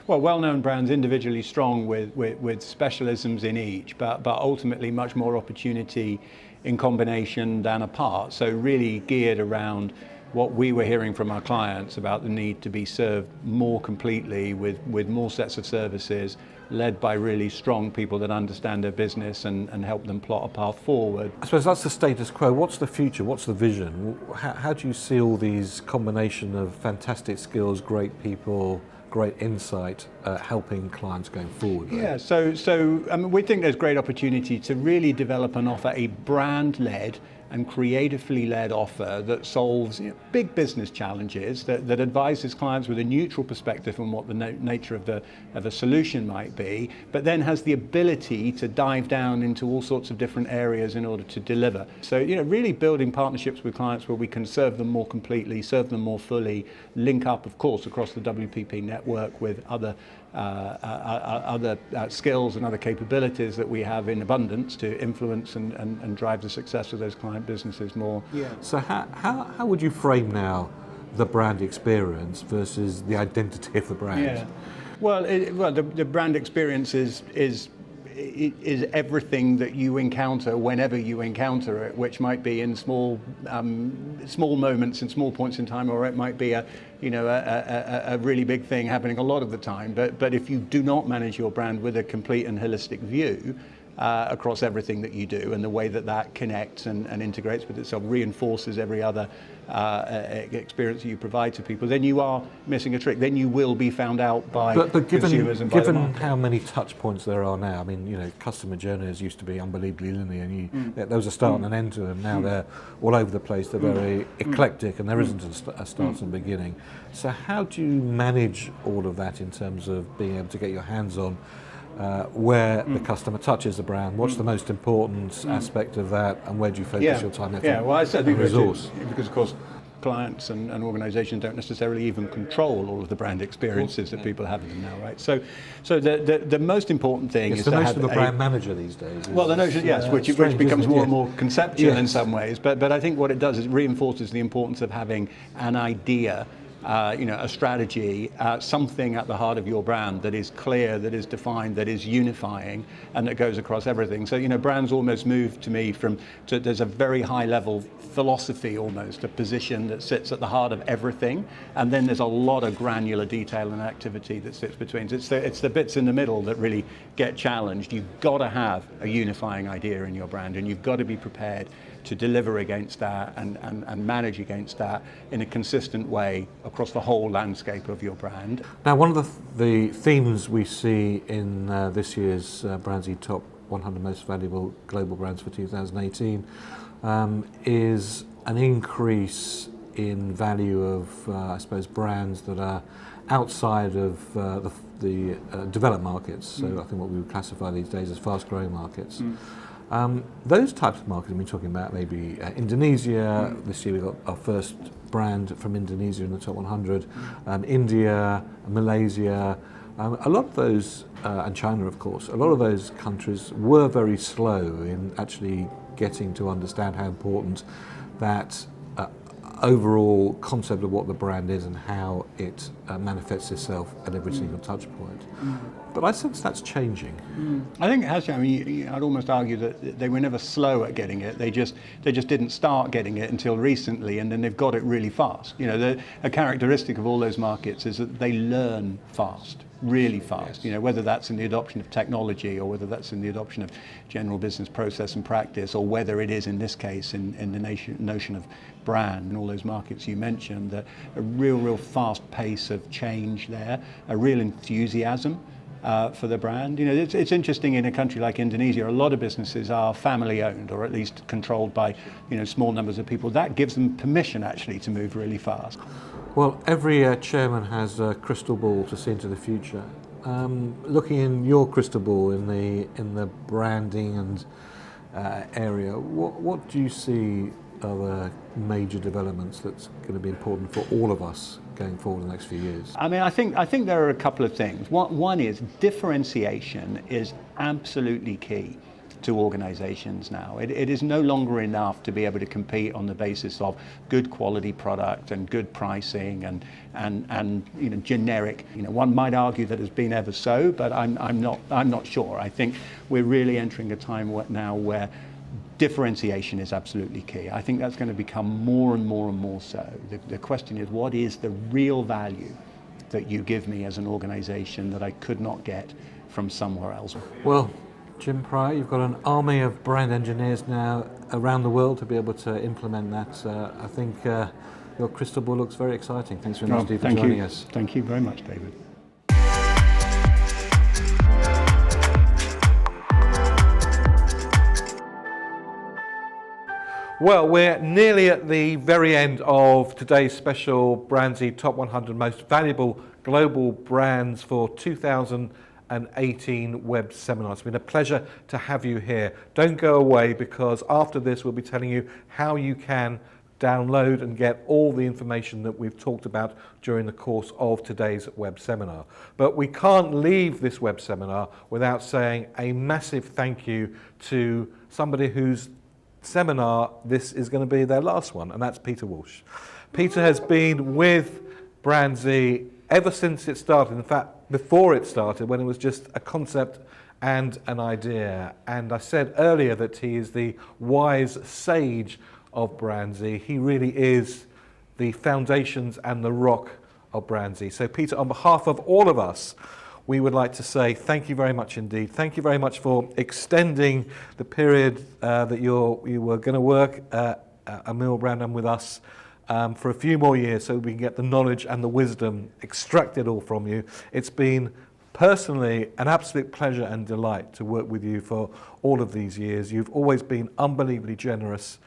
Well, well-known brands individually strong with specialisms in each, but ultimately much more opportunity in combination than apart. So really geared around what we were hearing from our clients about the need to be served more completely with more sets of services, led by really strong people that understand their business and help them plot a path forward. I suppose that's the status quo. What's the future? What's the vision? How do you see all these combination of fantastic skills, great people, great insight helping clients going forward? Yeah, so I mean, we think there's great opportunity to really develop and offer a brand-led and creatively led offer that solves big business challenges, that advises clients with a neutral perspective on what the nature of a solution might be, but then has the ability to dive down into all sorts of different areas in order to deliver. So really building partnerships with clients where we can serve them more completely, serve them more fully, link up, of course, across the WPP network with other skills and other capabilities that we have in abundance to influence and drive the success of those client businesses more. Yeah. So how would you frame now the brand experience versus the identity of the brand? Yeah. Well, the brand experience is everything that you encounter whenever you encounter it, which might be in small moments and small points in time, or it might be a really big thing happening a lot of the time. But if you do not manage your brand with a complete and holistic view across everything that you do, and the way that connects and integrates with itself, reinforces every other experience that you provide to people, then you are missing a trick. Then you will be found out by consumers and by the market. Given how many touch points there are now, I mean, customer journeys used to be unbelievably linear, and there was a start and an end to them. Now they're all over the place. They're very eclectic, and there isn't a start and beginning. So how do you manage all of that in terms of being able to get your hands on where the customer touches the brand? What's the most important aspect of that, and where do you focus your time, effort, and resource? Because of course clients and organizations don't necessarily even control all of the brand experiences that people have in them now, right? So the most important thing is the to notion have of a brand manager these days. Well, the notion, yes, which becomes more and more conceptual in some ways, but I think what it does is it reinforces the importance of having an idea, a strategy, something at the heart of your brand that is clear, that is defined, that is unifying, and that goes across everything. So, brands almost move to me there's a very high level philosophy, almost a position that sits at the heart of everything, and then there's a lot of granular detail and activity that sits between. It's the bits in the middle that really get challenged. You've got to have a unifying idea in your brand, and you've got to be prepared to deliver against that and manage against that in a consistent way across the whole landscape of your brand. Now, one of the themes we see in this year's Brandsy Top 100 Most Valuable Global Brands for 2018 is an increase in value of, I suppose, brands that are outside of the developed markets. So I think what we would classify these days as fast-growing markets. Those types of markets we've been talking about, maybe Indonesia, this year we got our first brand from Indonesia in the top 100, India, Malaysia, a lot of those, and China of course, a lot of those countries were very slow in actually getting to understand how important that overall concept of what the brand is and how it manifests itself at every single touch point. But I sense that's changing. I think it has. I mean, I'd almost argue that they were never slow at getting it. They just didn't start getting it until recently, and then they've got it really fast. You know, a characteristic of all those markets is that they learn fast, really fast. You know, whether that's in the adoption of technology or whether that's in the adoption of general business process and practice, or whether it is in this case in the notion of brand and all those markets you mentioned, a real fast pace of change there, a real enthusiasm for the brand. You know, it's interesting in a country like Indonesia, a lot of businesses are family owned or at least controlled by, you know, small numbers of people. That gives them permission actually to move really fast. Well, every chairman has a crystal ball to see into the future. Looking in your crystal ball in the branding and area, what do you see are the major developments that's going to be important for all of us going forward in the next few years? I mean, I think there are a couple of things. One is differentiation is absolutely key to organizations now. It is no longer enough to be able to compete on the basis of good quality product and good pricing and you know, generic. You know, one might argue that it's been ever so, but I'm not sure. I think we're really entering a time now where differentiation is absolutely key. I think that's going to become more and more so. The question is, what is the real value that you give me as an organization that I could not get from somewhere else? Well, Jim Pryor, you've got an army of brand engineers now around the world to be able to implement that. I think your crystal ball looks very exciting. Thanks very much, Steve, for joining us. Thank you very much, David. Well, we're nearly at the very end of today's special Brandsy Top 100 Most Valuable Global Brands for 2018 web seminar. It's been a pleasure to have you here. Don't go away, because after this we'll be telling you how you can download and get all the information that we've talked about during the course of today's web seminar. But we can't leave this web seminar without saying a massive thank you to somebody whose seminar this is going to be their last one, and that's Peter Walsh. Peter has been with Brandsy ever since it started. In fact, before it started, when it was just a concept and an idea. And I said earlier that he is the wise sage of Brandsy. He really is the foundations and the rock of Brandsy. So Peter, on behalf of all of us, we would like to say thank you very much indeed. Thank you very much for extending the period that you were going to work at Emil Brandon with us for a few more years, so we can get the knowledge and the wisdom extracted all from you. It's been personally an absolute pleasure and delight to work with you for all of these years. You've always been unbelievably generous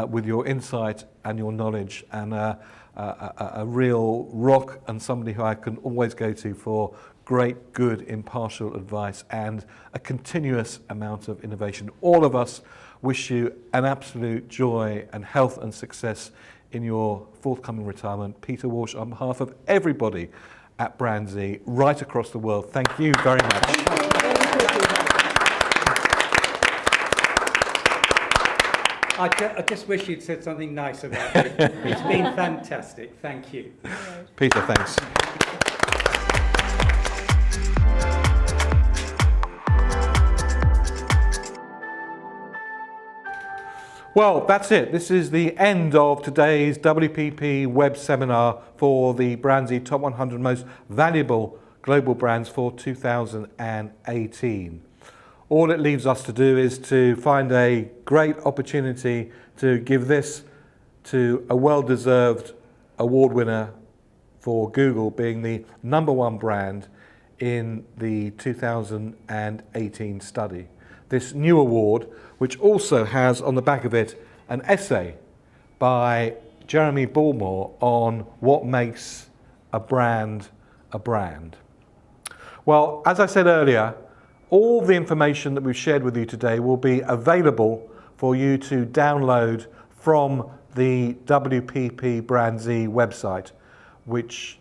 with your insight and your knowledge, and a real rock and somebody who I can always go to for great, good, impartial advice and a continuous amount of innovation. All of us wish you an absolute joy and health and success in your forthcoming retirement. Peter Walsh, on behalf of everybody at Brandsy right across the world, thank you very much. I just wish you'd said something nice about it. It's been fantastic. Thank you. Peter, thanks. Well, that's it. This is the end of today's WPP web seminar for the Brandsy Top 100 Most Valuable Global Brands for 2018. All it leaves us to do is to find a great opportunity to give this to a well-deserved award winner for Google being the #1 brand in the 2018 study. This new award, which also has on the back of it an essay by Jeremy Bullmore on what makes a brand a brand. Well, as I said earlier, All the information that we've shared with you today will be available for you to download from the WPP Brand Z website, which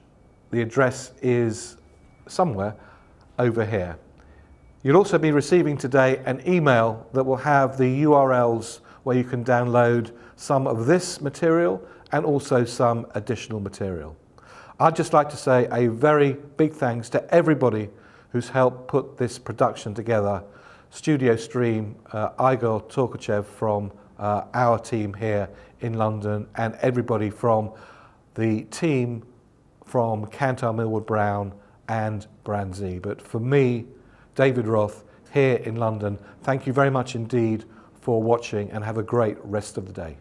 the address is somewhere over here. You'll also be receiving today an email that will have the URLs where you can download some of this material and also some additional material. I'd just like to say a very big thanks to everybody who's helped put this production together. Studio Stream, Igor Torkachev from our team here in London, and everybody from the team from Kantar Millward Brown and Brand Z. But for me, David Roth, here in London, thank you very much indeed for watching, and have a great rest of the day.